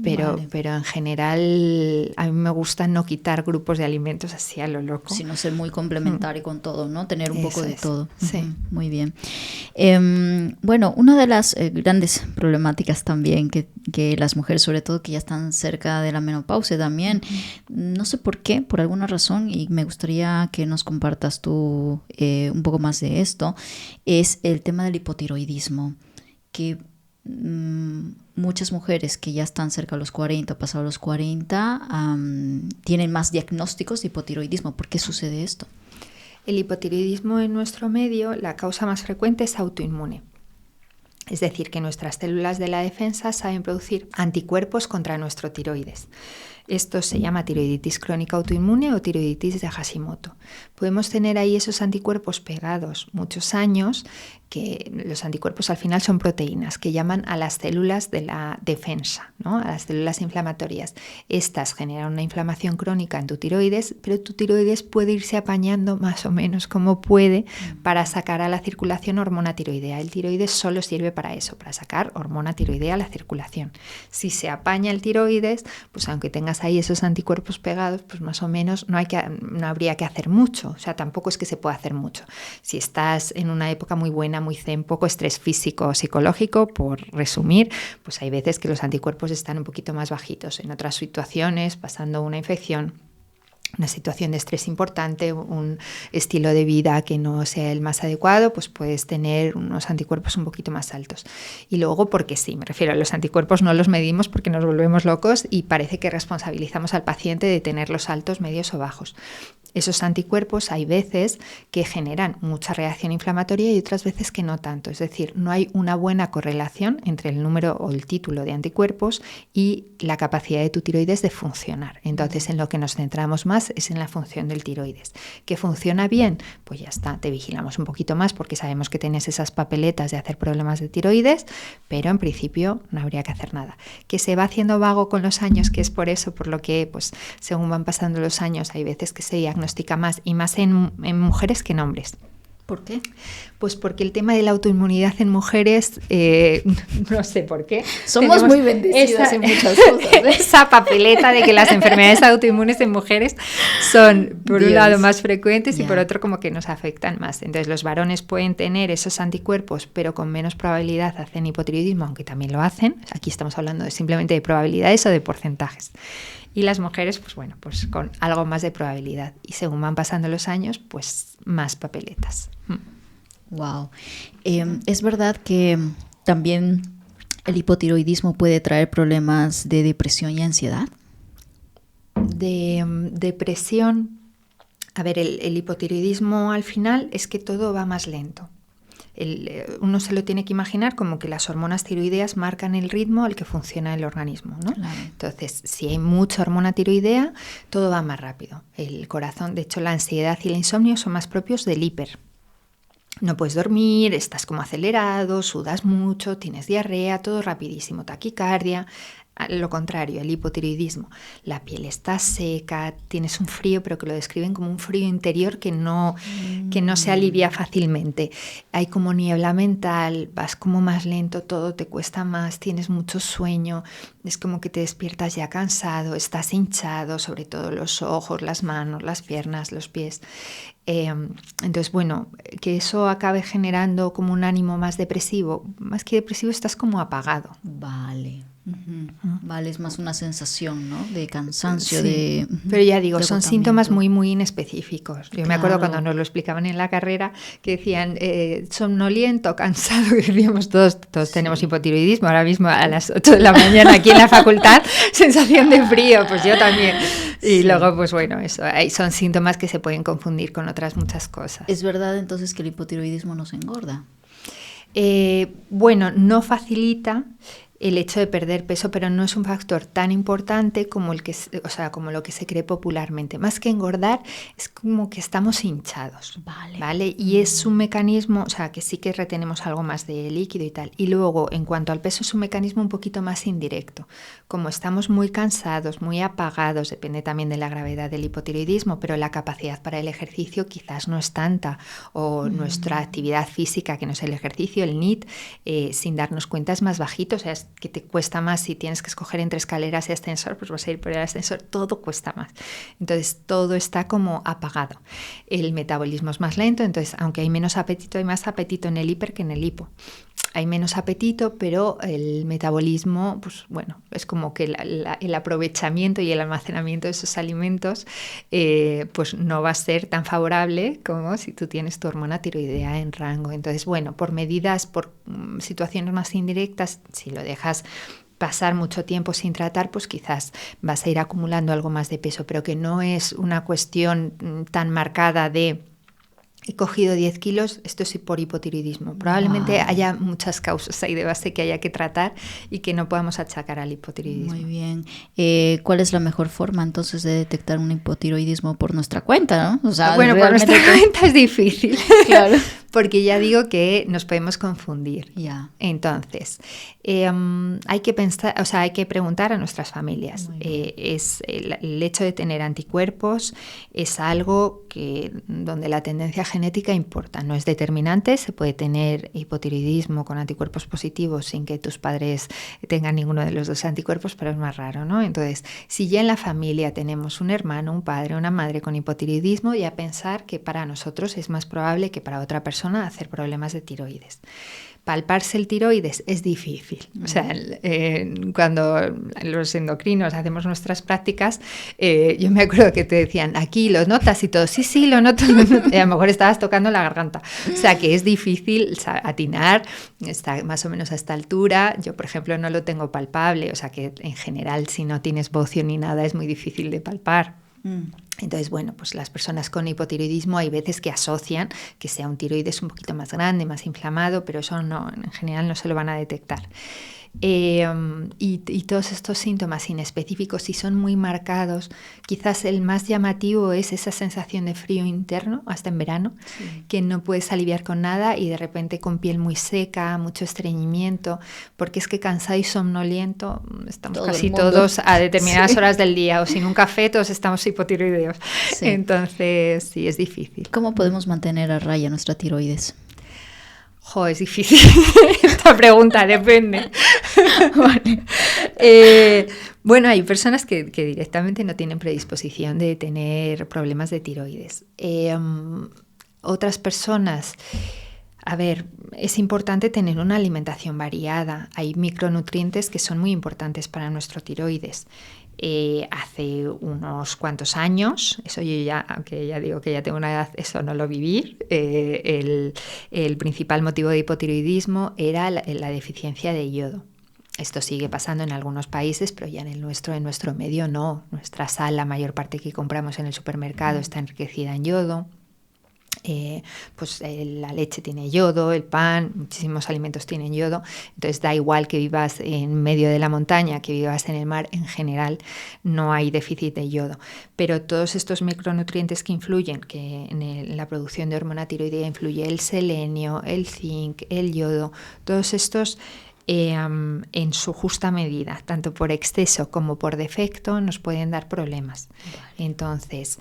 Pero en general a mí me gusta no quitar grupos de alimentos así a lo loco. Sino ser muy complementario con todo, ¿no? Tener un poco de todo. Sí. Muy bien. Bueno, una de las grandes problemáticas también que las mujeres, sobre todo que ya están cerca de la menopausia también, no sé por qué, por alguna razón, y me gustaría que nos compartas tú un poco más de esto, es el tema del hipotiroidismo, que muchas mujeres que ya están cerca de los 40 o pasados los 40 tienen más diagnósticos de hipotiroidismo. ¿Por qué sucede esto? El hipotiroidismo en nuestro medio, la causa más frecuente es autoinmune. Es decir, que nuestras células de la defensa saben producir anticuerpos contra nuestro tiroides. Esto se llama tiroiditis crónica autoinmune o tiroiditis de Hashimoto. Podemos tener ahí esos anticuerpos pegados muchos años, que los anticuerpos al final son proteínas que llaman a las células de la defensa, ¿no? A las células inflamatorias. Estas generan una inflamación crónica en tu tiroides, pero tu tiroides puede irse apañando más o menos como puede para sacar a la circulación hormona tiroidea. El tiroides solo sirve para eso, para sacar hormona tiroidea a la circulación. Si se apaña el tiroides, pues aunque tengas ahí esos anticuerpos pegados, pues más o menos no habría que hacer mucho. O sea, tampoco es que se pueda hacer mucho. Si estás en una época muy buena, muy zen, poco estrés físico o psicológico, por resumir, pues hay veces que los anticuerpos están un poquito más bajitos. En otras situaciones, pasando una infección, una situación de estrés importante, un estilo de vida que no sea el más adecuado, pues puedes tener unos anticuerpos un poquito más altos. Y luego, porque sí, me refiero a los anticuerpos, no los medimos porque nos volvemos locos y parece que responsabilizamos al paciente de tenerlos altos, medios o bajos. Esos anticuerpos hay veces que generan mucha reacción inflamatoria y otras veces que no tanto. Es decir, no hay una buena correlación entre el número o el título de anticuerpos y la capacidad de tu tiroides de funcionar. Entonces, en lo que nos centramos más es en la función del tiroides. ¿Que funciona bien? Pues ya está, te vigilamos un poquito más porque sabemos que tienes esas papeletas de hacer problemas de tiroides, pero en principio no habría que hacer nada. ¿Que se va haciendo vago con los años? Que es por eso, por lo que pues según van pasando los años, hay veces que se diagnostica más y más en mujeres que en hombres. ¿Por qué? Pues porque el tema de la autoinmunidad en mujeres, no sé por qué. Somos muy bendecidas en muchas cosas. Esa papeleta de que las enfermedades autoinmunes en mujeres son, por un lado, más frecuentes y por otro, como que nos afectan más. Entonces, los varones pueden tener esos anticuerpos, pero con menos probabilidad hacen hipotiroidismo, aunque también lo hacen. Aquí estamos hablando simplemente de probabilidades o de porcentajes. Y las mujeres, pues bueno, pues con algo más de probabilidad. Y según van pasando los años, pues más papeletas. Wow. ¿Es verdad que también el hipotiroidismo puede traer problemas de depresión y ansiedad? De depresión, a ver, el hipotiroidismo al final es que todo va más lento. Uno se lo tiene que imaginar como que las hormonas tiroideas marcan el ritmo al que funciona el organismo, ¿no? Claro. Entonces, si hay mucha hormona tiroidea, todo va más rápido. El corazón, de hecho, la ansiedad y el insomnio son más propios del hiper. No puedes dormir, estás como acelerado, sudas mucho, tienes diarrea, todo rapidísimo, taquicardia. Lo contrario, el hipotiroidismo, la piel está seca, tienes un frío, pero que lo describen como un frío interior que no se alivia fácilmente. Hay como niebla mental, vas como más lento, todo te cuesta más, tienes mucho sueño, es como que te despiertas ya cansado, estás hinchado, sobre todo los ojos, las manos, las piernas, los pies. Entonces, bueno, que eso acabe generando como un ánimo más depresivo, más que depresivo estás como apagado. Vale. Vale, es más una sensación, ¿no? De cansancio, sí. Pero ya digo, son síntomas muy, muy inespecíficos. Yo me acuerdo cuando nos lo explicaban en la carrera que decían somnoliento, cansado, que decíamos todos tenemos hipotiroidismo ahora mismo a las 8 de la mañana aquí en la facultad, sensación de frío, pues yo también. Y luego, pues bueno, eso, son síntomas que se pueden confundir con otras muchas cosas. ¿Es verdad entonces que el hipotiroidismo nos engorda? Bueno, no facilita el hecho de perder peso, pero no es un factor tan importante como como lo que se cree popularmente. Más que engordar, es como que estamos hinchados, ¿vale? Y es un mecanismo, o sea, que sí que retenemos algo más de líquido y tal. Y luego, en cuanto al peso, es un mecanismo un poquito más indirecto. Como estamos muy cansados, muy apagados, depende también de la gravedad del hipotiroidismo, pero la capacidad para el ejercicio quizás no es tanta, o nuestra actividad física, que no es el ejercicio, el NEAT, sin darnos cuenta es más bajito, o sea, es que te cuesta más. Si tienes que escoger entre escaleras y ascensor, pues vas a ir por el ascensor, todo cuesta más. Entonces todo está como apagado. El metabolismo es más lento, entonces aunque hay menos apetito, hay más apetito en el hiper que en el hipo. Hay menos apetito, pero el metabolismo, pues bueno, es como que el aprovechamiento y el almacenamiento de esos alimentos pues no va a ser tan favorable como si tú tienes tu hormona tiroidea en rango. Entonces, bueno, por medidas, por situaciones más indirectas, si lo dejas pasar mucho tiempo sin tratar, pues quizás vas a ir acumulando algo más de peso, pero que no es una cuestión tan marcada de he cogido 10 kilos, esto es por hipotiroidismo. Probablemente haya muchas causas ahí de base que haya que tratar y que no podamos achacar al hipotiroidismo. Muy bien. ¿Cuál es la mejor forma entonces de detectar un hipotiroidismo por nuestra cuenta, ¿no? O sea, bueno, por nuestra cuenta es difícil. Claro. Porque ya digo que nos podemos confundir. Ya. Entonces, hay que pensar, o sea, hay que preguntar a nuestras familias. El hecho de tener anticuerpos es algo donde la tendencia genética importa. No es determinante, se puede tener hipotiroidismo con anticuerpos positivos sin que tus padres tengan ninguno de los dos anticuerpos, pero es más raro, ¿no? Entonces, si ya en la familia tenemos un hermano, un padre, una madre con hipotiroidismo, ya pensar que para nosotros es más probable que para otra persona hacer problemas de tiroides. Palparse el tiroides es difícil. O sea, cuando los endocrinos hacemos nuestras prácticas, yo me acuerdo que te decían, aquí lo notas y todo, sí, lo noto. Y a lo mejor estabas tocando la garganta. O sea, que es difícil atinar, está más o menos a esta altura. Yo, por ejemplo, no lo tengo palpable. O sea, que en general, si no tienes bocio ni nada, es muy difícil de palpar. Entonces, bueno, pues las personas con hipotiroidismo hay veces que asocian que sea un tiroides un poquito más grande, más inflamado, pero eso no, en general no se lo van a detectar. Y todos estos síntomas inespecíficos, si son muy marcados, quizás el más llamativo es esa sensación de frío interno, hasta en verano, que no puedes aliviar con nada y de repente con piel muy seca, mucho estreñimiento, porque es que cansado y somnoliento estamos casi todos a determinadas horas del día, o sin un café todos estamos hipotiroideos. Entonces sí, es difícil. ¿Cómo podemos mantener a raya nuestra tiroides? Es difícil. Esta pregunta depende. Vale. Bueno, hay personas que directamente no tienen predisposición de tener problemas de tiroides. Otras personas, a ver, es importante tener una alimentación variada. Hay micronutrientes que son muy importantes para nuestro tiroides. Hace unos cuantos años, eso yo ya, aunque ya digo que ya tengo una edad, eso no lo viví, el principal motivo de hipotiroidismo era la deficiencia de yodo. Esto sigue pasando en algunos países, pero ya en nuestro medio no. Nuestra sal, la mayor parte que compramos en el supermercado está enriquecida en yodo. La leche tiene yodo, el pan, muchísimos alimentos tienen yodo, entonces da igual que vivas en medio de la montaña, que vivas en el mar, en general no hay déficit de yodo, pero todos estos micronutrientes que influyen, que en la producción de hormona tiroidea influye el selenio, el zinc, el yodo, todos estos en su justa medida, tanto por exceso como por defecto, nos pueden dar problemas. Entonces,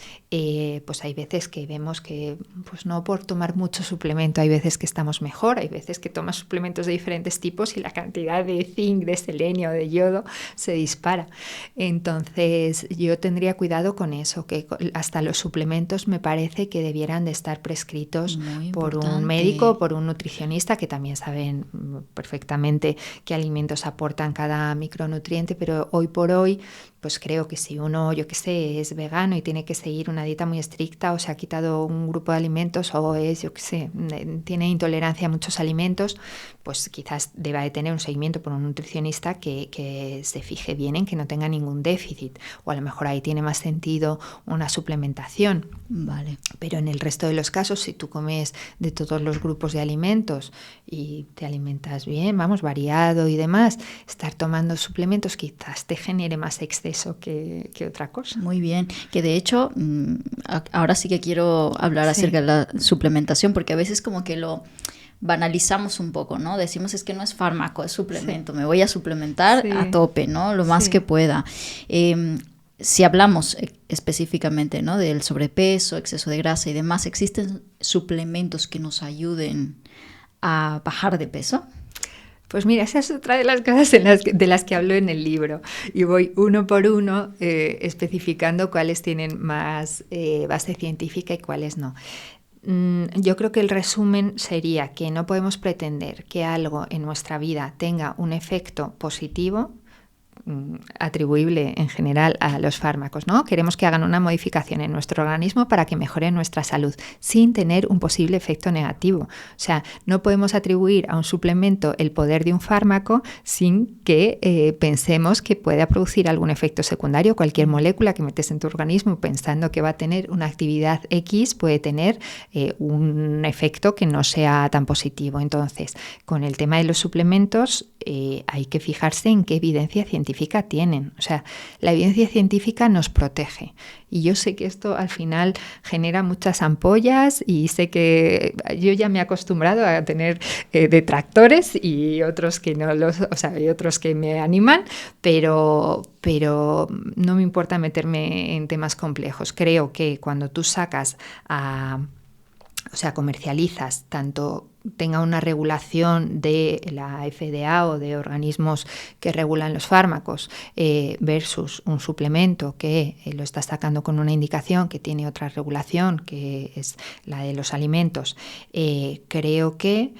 pues hay veces que vemos que, pues no por tomar mucho suplemento, hay veces que estamos mejor, hay veces que tomas suplementos de diferentes tipos y la cantidad de zinc, de selenio, de yodo se dispara. Entonces, yo tendría cuidado con eso, que hasta los suplementos me parece que debieran de estar prescritos por un médico, por un nutricionista, que también saben perfectamente qué alimentos aportan cada micronutriente, pero hoy por hoy pues creo que si uno, yo qué sé, es vegano y tiene que seguir una dieta muy estricta o se ha quitado un grupo de alimentos o es, yo qué sé, tiene intolerancia a muchos alimentos, pues quizás deba de tener un seguimiento por un nutricionista que se fije bien en que no tenga ningún déficit, o a lo mejor ahí tiene más sentido una suplementación. Vale. Pero en el resto de los casos, si tú comes de todos los grupos de alimentos y te alimentas bien, vamos, variado y demás, estar tomando suplementos quizás te genere más exceso que otra cosa. Muy bien, que de hecho ahora sí que quiero hablar acerca de la suplementación, porque a veces como que lo banalizamos un poco, ¿no? Decimos es que no es fármaco, es suplemento, me voy a suplementar a tope, ¿no? Lo más que pueda. Si hablamos específicamente, ¿no?, del sobrepeso, exceso de grasa y demás, ¿existen suplementos que nos ayuden a bajar de peso? Pues mira, esa es otra de las cosas de las que hablo en el libro y voy uno por uno especificando cuáles tienen más base científica y cuáles no. Yo creo que el resumen sería que no podemos pretender que algo en nuestra vida tenga un efecto positivo atribuible en general a los fármacos, ¿no? Queremos que hagan una modificación en nuestro organismo para que mejore nuestra salud, sin tener un posible efecto negativo. O sea, no podemos atribuir a un suplemento el poder de un fármaco sin que pensemos que pueda producir algún efecto secundario. Cualquier molécula que metes en tu organismo pensando que va a tener una actividad X puede tener un efecto que no sea tan positivo. Entonces, con el tema de los suplementos hay que fijarse en qué evidencia científica tienen. O sea, la evidencia científica nos protege. Y yo sé que esto al final genera muchas ampollas y sé que yo ya me he acostumbrado a tener detractores y otros que no los, o sea, y otros que me animan, pero no me importa meterme en temas complejos. Creo que cuando tú sacas o sea, comercializas, tanto tenga una regulación de la FDA o de organismos que regulan los fármacos versus un suplemento que lo está sacando con una indicación que tiene otra regulación, que es la de los alimentos, creo que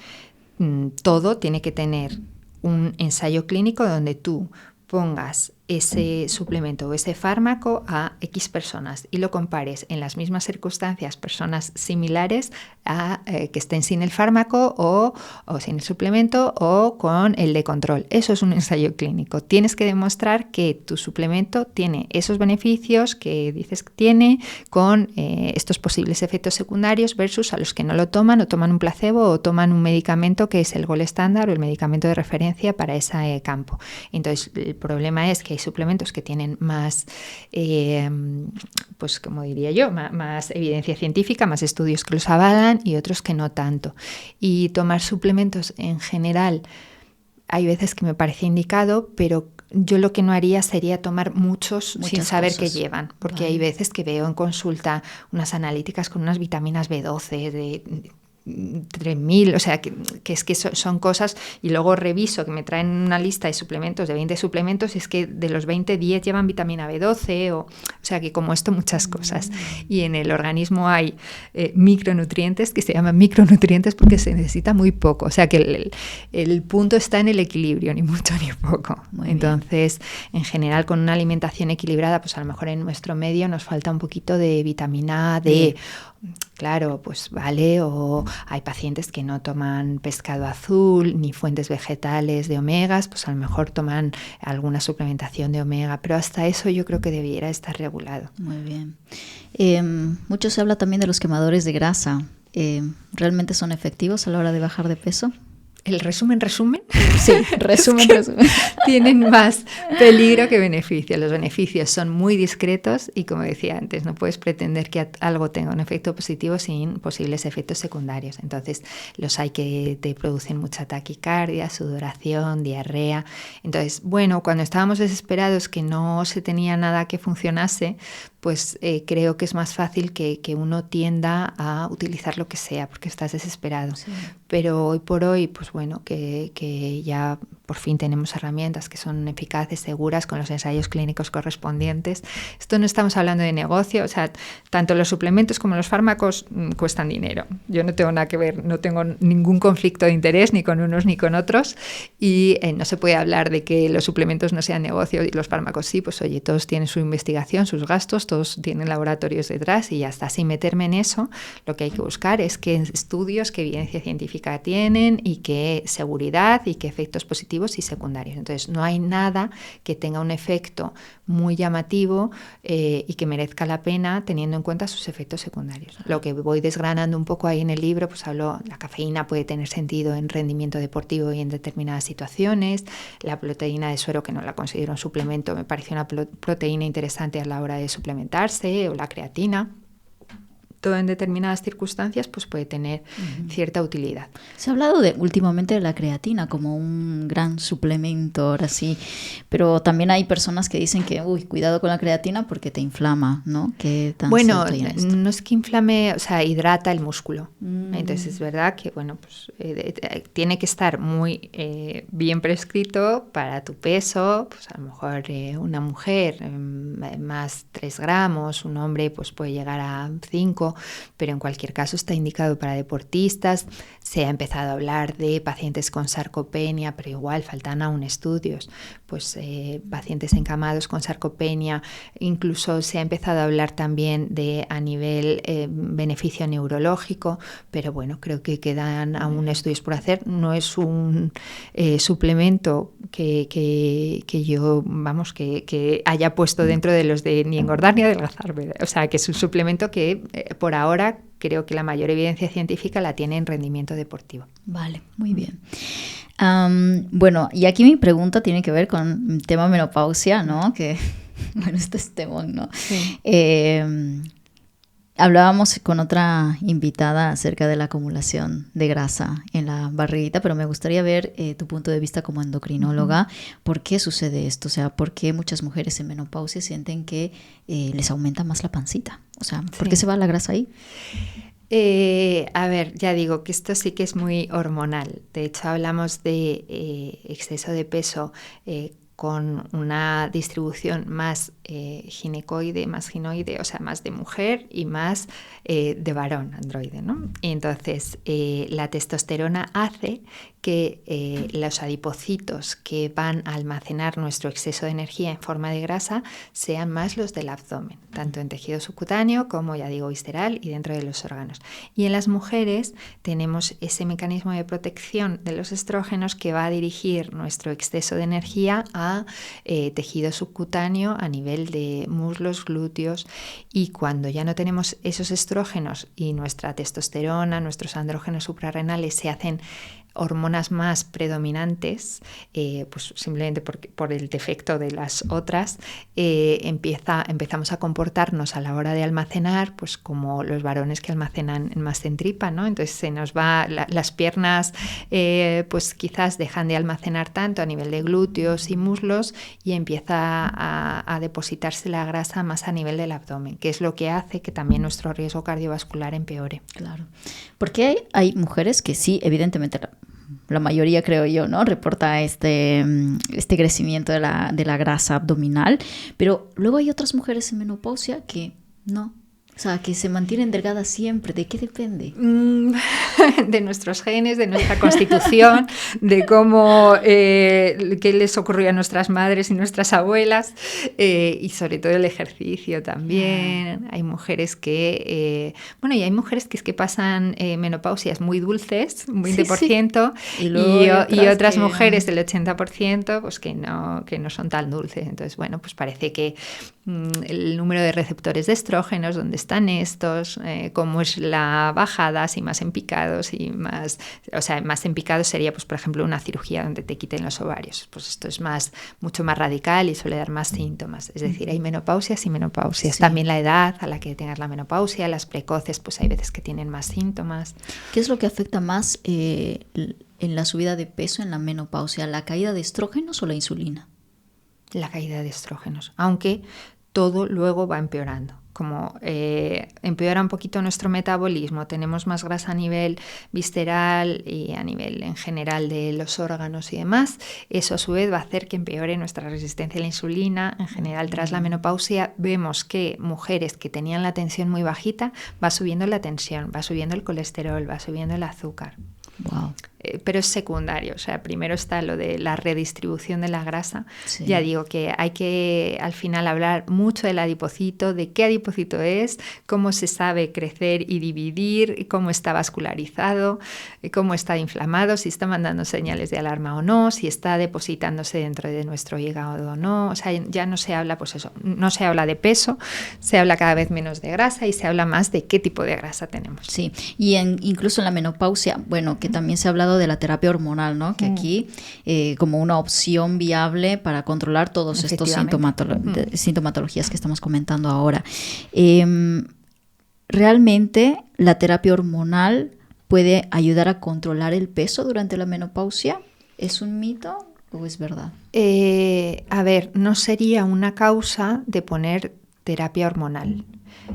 todo tiene que tener un ensayo clínico donde tú pongas ese suplemento o ese fármaco a X personas y lo compares en las mismas circunstancias, personas similares a que estén sin el fármaco o sin el suplemento o con el de control. Eso es un ensayo clínico. Tienes que demostrar que tu suplemento tiene esos beneficios que dices que tiene con estos posibles efectos secundarios versus a los que no lo toman o toman un placebo o toman un medicamento que es el gold estándar o el medicamento de referencia para ese campo. Entonces, el problema es que hay suplementos que tienen más, pues como diría yo, más evidencia científica, más estudios que los avalan y otros que no tanto. Y tomar suplementos en general, hay veces que me parece indicado, pero yo lo que no haría sería tomar muchas sin saber qué llevan, porque hay veces que veo en consulta unas analíticas con unas vitaminas B12 de 3.000, o sea, que es que son cosas, y luego reviso que me traen una lista de suplementos, de 20 suplementos, y es que de los 20, 10 llevan vitamina B12, o sea, que como esto muchas cosas. Y en el organismo hay micronutrientes que se llaman micronutrientes porque se necesita muy poco, o sea, que el punto está en el equilibrio, ni mucho ni poco. Entonces, en general, con una alimentación equilibrada, pues a lo mejor en nuestro medio nos falta un poquito de vitamina D. Claro, pues vale, o hay pacientes que no toman pescado azul ni fuentes vegetales de omegas, pues a lo mejor toman alguna suplementación de omega, pero hasta eso yo creo que debiera estar regulado. Muy bien. Mucho se habla también de los quemadores de grasa. ¿Realmente son efectivos a la hora de bajar de peso? ¿El resumen? Sí, resumen. Tienen más peligro que beneficio. Los beneficios son muy discretos y, como decía antes, no puedes pretender que algo tenga un efecto positivo sin posibles efectos secundarios. Entonces, los hay que te producen mucha taquicardia, sudoración, diarrea. Entonces, bueno, cuando estábamos desesperados que no se tenía nada que funcionase, pues creo que es más fácil que uno tienda a utilizar lo que sea porque estás desesperado. Sí. Pero hoy por hoy, pues bueno, que ya por fin tenemos herramientas que son eficaces, seguras, con los ensayos clínicos correspondientes. Esto no estamos hablando de negocio, o sea, tanto los suplementos como los fármacos cuestan dinero. Yo no tengo nada que ver, no tengo ningún conflicto de interés ni con unos ni con otros, y no se puede hablar de que los suplementos no sean negocio y los fármacos sí. Pues oye, todos tienen su investigación, sus gastos, todos tienen laboratorios detrás, y ya está. Sin meterme en eso, lo que hay que buscar es qué estudios, qué evidencia científica tienen y qué seguridad y qué efectos positivos y secundarios. Entonces, no hay nada que tenga un efecto muy llamativo y que merezca la pena teniendo en cuenta sus efectos secundarios. Lo que voy desgranando un poco ahí en el libro, pues hablo, la cafeína puede tener sentido en rendimiento deportivo y en determinadas situaciones, la proteína de suero, que no la considero un suplemento, me parece una proteína interesante a la hora de suplementarse, o la creatina. Todo en determinadas circunstancias pues puede tener cierta utilidad. Se ha hablado últimamente de la creatina como un gran suplemento, ahora sí, pero también hay personas que dicen que, cuidado con la creatina porque te inflama, ¿no? ¿Qué tan cierto hay en esto? No es que inflame, o sea, hidrata el músculo. Entonces es verdad que, bueno, pues tiene que estar muy bien prescrito para tu peso. Pues a lo mejor una mujer más 3 gramos, un hombre pues puede llegar a 5, pero en cualquier caso está indicado para deportistas. Se ha empezado a hablar de pacientes con sarcopenia, pero igual faltan aún estudios. Pues pacientes encamados con sarcopenia, incluso se ha empezado a hablar también de a nivel beneficio neurológico, pero bueno, creo que quedan aún estudios por hacer. No es un suplemento que yo, vamos, que haya puesto dentro de los de ni engordar ni adelgazar, ¿verdad? O sea, que es un suplemento que por ahora creo que la mayor evidencia científica la tiene en rendimiento deportivo. Vale, muy bien. Bueno, y aquí mi pregunta tiene que ver con el tema menopausia, ¿no? Que, bueno, este es temón, ¿no? Sí. Hablábamos con otra invitada acerca de la acumulación de grasa en la barriguita, pero me gustaría ver tu punto de vista como endocrinóloga. ¿Por qué sucede esto? O sea, ¿por qué muchas mujeres en menopausia sienten que les aumenta más la pancita? O sea, ¿por qué se va la grasa ahí? A ver, ya digo que esto sí que es muy hormonal. De hecho, hablamos de exceso de peso con una distribución más ginecoide, más ginoide, o sea, más de mujer y más de varón, androide, ¿no? Y entonces, la testosterona hace que los adipocitos que van a almacenar nuestro exceso de energía en forma de grasa sean más los del abdomen, tanto en tejido subcutáneo como, ya digo, visceral y dentro de los órganos. Y en las mujeres tenemos ese mecanismo de protección de los estrógenos que va a dirigir nuestro exceso de energía a tejido subcutáneo a nivel de muslos, glúteos, y cuando ya no tenemos esos estrógenos y nuestra testosterona, nuestros andrógenos suprarrenales se hacen hormonas más predominantes, pues simplemente por el defecto de las otras, empezamos a comportarnos a la hora de almacenar pues como los varones que almacenan más en tripa, ¿no? Entonces se nos va las piernas, pues quizás dejan de almacenar tanto a nivel de glúteos y muslos y empieza a depositarse la grasa más a nivel del abdomen, que es lo que hace que también nuestro riesgo cardiovascular empeore. Claro, porque hay mujeres que sí, evidentemente la mayoría, creo yo, ¿no? Reporta este crecimiento de la grasa abdominal, pero luego hay otras mujeres en menopausia que no. O sea, que se mantienen delgadas siempre. ¿De qué depende? De nuestros genes, de nuestra constitución, de cómo, qué les ocurrió a nuestras madres y nuestras abuelas, y sobre todo el ejercicio también. Hay mujeres que, y hay mujeres que es que pasan menopausias muy dulces, un 20%, sí. Y otras mujeres del 80%, pues que no son tan dulces. Entonces, bueno, pues parece que el número de receptores de estrógenos, donde están estos, cómo es la bajada, si más en picados y más, o sea, más en picados sería, pues por ejemplo, una cirugía donde te quiten los ovarios. Pues esto es mucho más radical y suele dar más síntomas. Es decir, hay menopausias y menopausias. Sí. También la edad a la que tengas la menopausia, las precoces, pues hay veces que tienen más síntomas. ¿Qué es lo que afecta más en la subida de peso en la menopausia? ¿La caída de estrógenos o la insulina? La caída de estrógenos, aunque todo luego va empeorando. como empeora un poquito nuestro metabolismo, tenemos más grasa a nivel visceral y a nivel en general de los órganos y demás, eso a su vez va a hacer que empeore nuestra resistencia a la insulina. En general, tras la menopausia vemos que mujeres que tenían la tensión muy bajita, va subiendo la tensión, va subiendo el colesterol, va subiendo el azúcar. Wow. Pero es secundario, o sea, primero está lo de la redistribución de la grasa. Sí. Ya digo que hay que al final hablar mucho del adipocito, de qué adipocito es, cómo se sabe crecer y dividir, cómo está vascularizado, cómo está inflamado, si está mandando señales de alarma o no, si está depositándose dentro de nuestro hígado o no. O sea, ya no se habla, pues eso, no se habla de peso, se habla cada vez menos de grasa y se habla más de qué tipo de grasa tenemos. Sí, y incluso en la menopausia, bueno, que también se ha hablado de la terapia hormonal, ¿no? Que aquí como una opción viable para controlar todos estos sintomatologías que estamos comentando ahora. ¿Realmente la terapia hormonal puede ayudar a controlar el peso durante la menopausia? ¿Es un mito o es verdad? A ver, no sería una causa de poner terapia hormonal.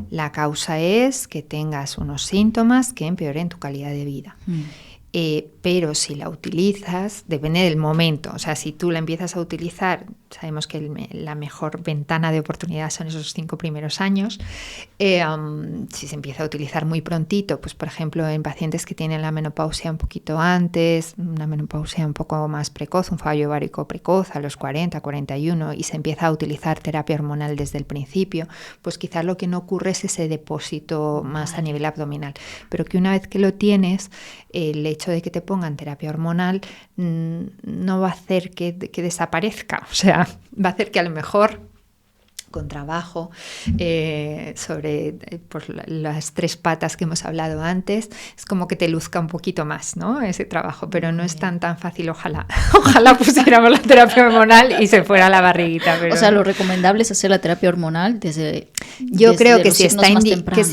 La causa es que tengas unos síntomas que empeoren tu calidad de vida. Pero si la utilizas, depende del momento. O sea, si tú la empiezas a utilizar, sabemos que la mejor ventana de oportunidad son esos 5 primeros años. Si se empieza a utilizar muy prontito, pues por ejemplo en pacientes que tienen la menopausia un poquito antes, una menopausia un poco más precoz, un fallo ovárico precoz a los 40, 41, y se empieza a utilizar terapia hormonal desde el principio, pues quizás lo que no ocurre es ese depósito más a nivel abdominal. Pero que una vez que lo tienes, el hecho de que te pongan terapia hormonal no va a hacer que desaparezca, o sea, va a hacer que a lo mejor con trabajo sobre pues, las 3 patas que hemos hablado antes, es como que te luzca un poquito más, ¿no? Ese trabajo, pero no es tan fácil, ojalá pusiéramos la terapia hormonal y se fuera la barriguita. Pero... O sea, lo recomendable es hacer la terapia hormonal desde Yo creo que si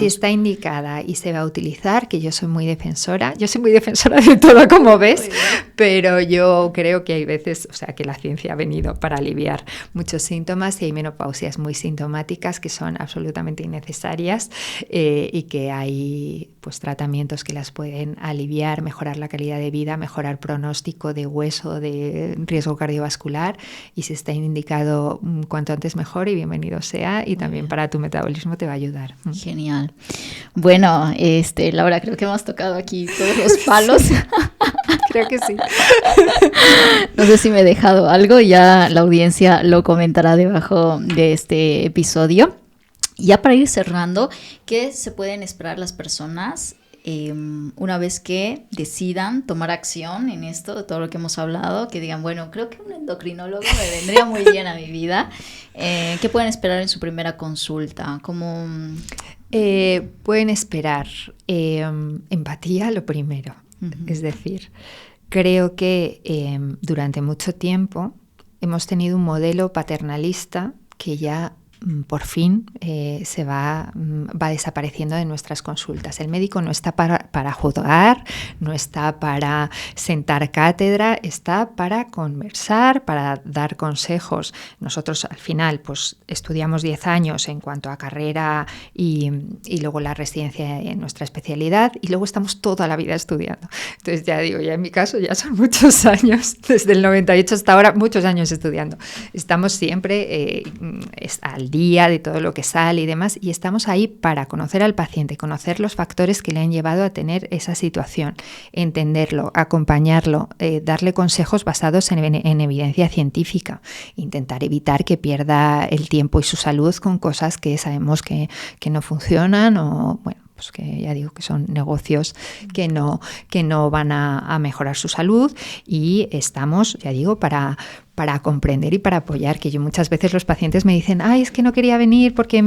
está indicada y se va a utilizar, que yo soy muy defensora de todo, como ves, pero yo creo que hay veces, o sea, que la ciencia ha venido para aliviar muchos síntomas y hay menopausias muy sintomáticas que son absolutamente innecesarias y que hay pues tratamientos que las pueden aliviar, mejorar la calidad de vida, mejorar pronóstico de hueso, de riesgo cardiovascular, y si está indicado cuanto antes mejor y bienvenido sea, y también para tu metabolismo te va a ayudar. Genial. Bueno, Laura, creo que hemos tocado aquí todos los palos. Creo que sí. No sé si me he dejado algo, ya la audiencia lo comentará debajo de este episodio. Ya para ir cerrando, ¿qué se pueden esperar las personas una vez que decidan tomar acción en esto, de todo lo que hemos hablado? Que digan, bueno, creo que un endocrinólogo me vendría muy bien a mi vida. ¿Qué pueden esperar en su primera consulta? ¿Cómo...? Pueden esperar empatía, lo primero. Es decir, creo que durante mucho tiempo hemos tenido un modelo paternalista que ya por fin va desapareciendo de nuestras consultas. El médico no está para juzgar, no está para sentar cátedra, está para conversar, para dar consejos. Nosotros al final pues estudiamos 10 años en cuanto a carrera y luego la residencia en nuestra especialidad, y luego estamos toda la vida estudiando. Entonces ya digo, ya en mi caso ya son muchos años, desde el 98 hasta ahora, muchos años estudiando. Estamos siempre al día de todo lo que sale y demás, y estamos ahí para conocer al paciente, conocer los factores que le han llevado a tener esa situación, entenderlo, acompañarlo, darle consejos basados en evidencia científica, intentar evitar que pierda el tiempo y su salud con cosas que sabemos que no funcionan, o bueno, pues que ya digo que son negocios que no van a mejorar su salud, y estamos, ya digo, para comprender y para apoyar. Que yo muchas veces los pacientes me dicen, es que no quería venir por si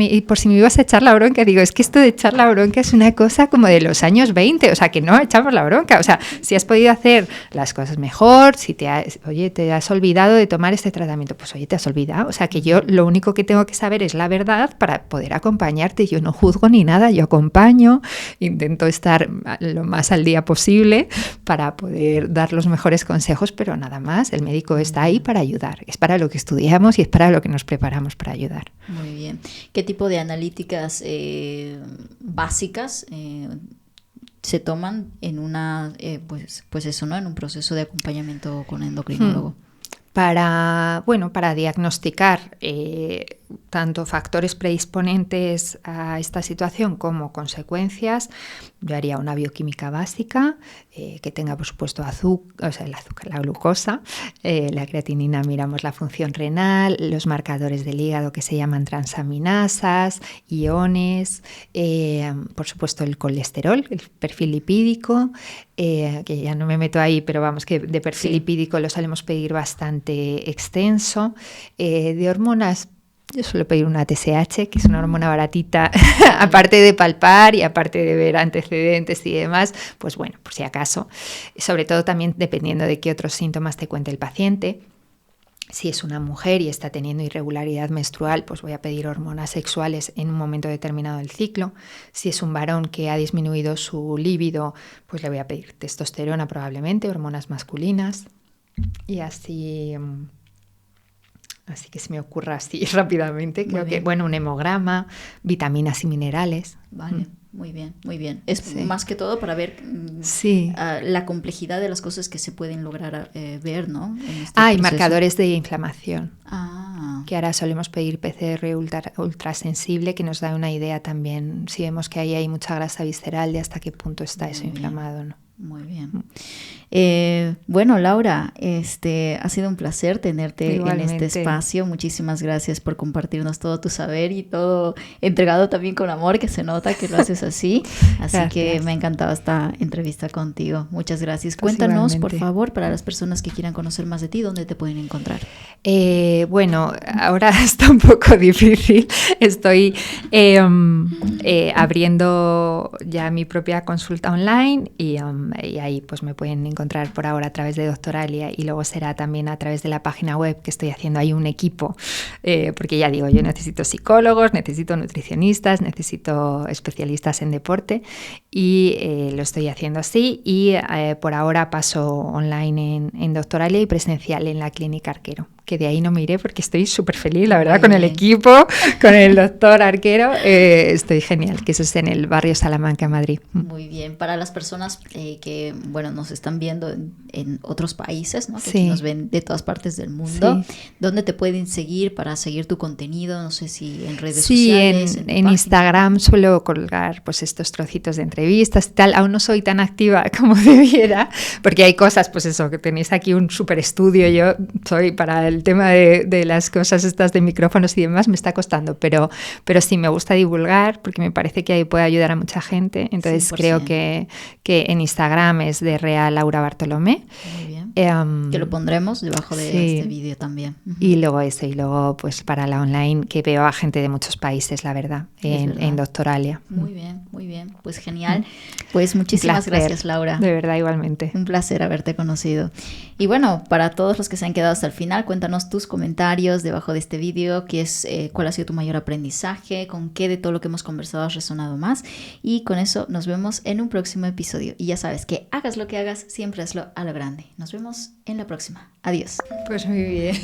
me ibas a echar la bronca. Digo, es que esto de echar la bronca es una cosa como de los años 20, o sea, que no echamos la bronca. O sea, si has podido hacer las cosas mejor, si te has olvidado de tomar este tratamiento, pues oye, te has olvidado. O sea, que yo lo único que tengo que saber es la verdad para poder acompañarte. Yo no juzgo ni nada, yo acompaño, intento estar lo más al día posible para poder dar los mejores consejos, pero nada más. El médico está ahí para para ayudar, es para lo que estudiamos y es para lo que nos preparamos para ayudar. Muy bien. ¿Qué tipo de analíticas básicas se toman en una, pues eso, ¿no? En un proceso de acompañamiento con endocrinólogo? Para diagnosticar tanto factores predisponentes a esta situación como consecuencias, yo haría una bioquímica básica que tenga, por supuesto, la glucosa, la creatinina, miramos la función renal, los marcadores del hígado que se llaman transaminasas, iones, por supuesto el colesterol, el perfil lipídico, que ya no me meto ahí, pero vamos, que de perfil lipídico lo solemos pedir bastante extenso. De hormonas, yo suelo pedir una TSH, que es una hormona baratita, aparte de palpar y aparte de ver antecedentes y demás, pues bueno, por si acaso. Sobre todo también dependiendo de qué otros síntomas te cuente el paciente. Si es una mujer y está teniendo irregularidad menstrual, pues voy a pedir hormonas sexuales en un momento determinado del ciclo. Si es un varón que ha disminuido su líbido, pues le voy a pedir testosterona probablemente, hormonas masculinas. Y así que se me ocurra así rápidamente. Creo que, un hemograma, vitaminas y minerales. Vale. Muy bien, muy bien. Es más que todo para ver la complejidad de las cosas que se pueden lograr ver, ¿no? En este y marcadores de inflamación. Que ahora solemos pedir PCR ultrasensible, que nos da una idea también, si vemos que ahí hay mucha grasa visceral, de hasta qué punto está eso inflamado, ¿no? Muy bien. Bueno, Laura, ha sido un placer tenerte en este espacio. Muchísimas gracias por compartirnos todo tu saber y todo entregado también con amor, que se nota que lo haces así. Así que me ha encantado esta entrevista contigo. Muchas gracias. Pues cuéntanos, por favor, para las personas que quieran conocer más de ti, ¿dónde te pueden encontrar? Ahora está un poco difícil. Estoy abriendo ya mi propia consulta online y ahí pues me pueden encontrar por ahora a través de Doctoralia, y luego será también a través de la página web, que estoy haciendo ahí un equipo, porque ya digo, yo necesito psicólogos, necesito nutricionistas, necesito especialistas en deporte, y lo estoy haciendo así, y por ahora paso online en Doctoralia y presencial en la Clínica Arquero, que de ahí no me iré porque estoy súper feliz, la verdad, con el equipo, con el doctor Arquero, estoy genial, que eso es en el barrio Salamanca, Madrid. Muy bien. Para las personas que, nos están viendo en otros países, ¿no? Que aquí nos ven de todas partes del mundo, ¿dónde te pueden seguir para seguir tu contenido? No sé si en redes sociales. En Instagram suelo colgar pues estos trocitos de entrevistas y tal. Aún no soy tan activa como debiera, porque hay cosas, pues eso, que tenéis aquí un súper estudio. Yo soy para el tema de las cosas estas de micrófonos y demás, me está costando, pero sí me gusta divulgar, porque me parece que ahí puede ayudar a mucha gente. Entonces 100%. Creo que en Instagram es de Real Laura Bartolomé. Muy bien. Que lo pondremos debajo de este vídeo también. Y luego pues para la online, que veo a gente de muchos países, la verdad, en Doctoralia. Muy bien, muy bien. Pues genial. Pues muchísimas gracias, Laura. De verdad, igualmente. Un placer haberte conocido. Y bueno, para todos los que se han quedado hasta el final, cuéntanos tus comentarios debajo de este vídeo, cuál ha sido tu mayor aprendizaje, con qué de todo lo que hemos conversado has resonado más, y con eso nos vemos en un próximo episodio. Y ya sabes que hagas lo que hagas, siempre hazlo a lo grande. Nos vemos en la próxima. Adiós. Pues muy bien.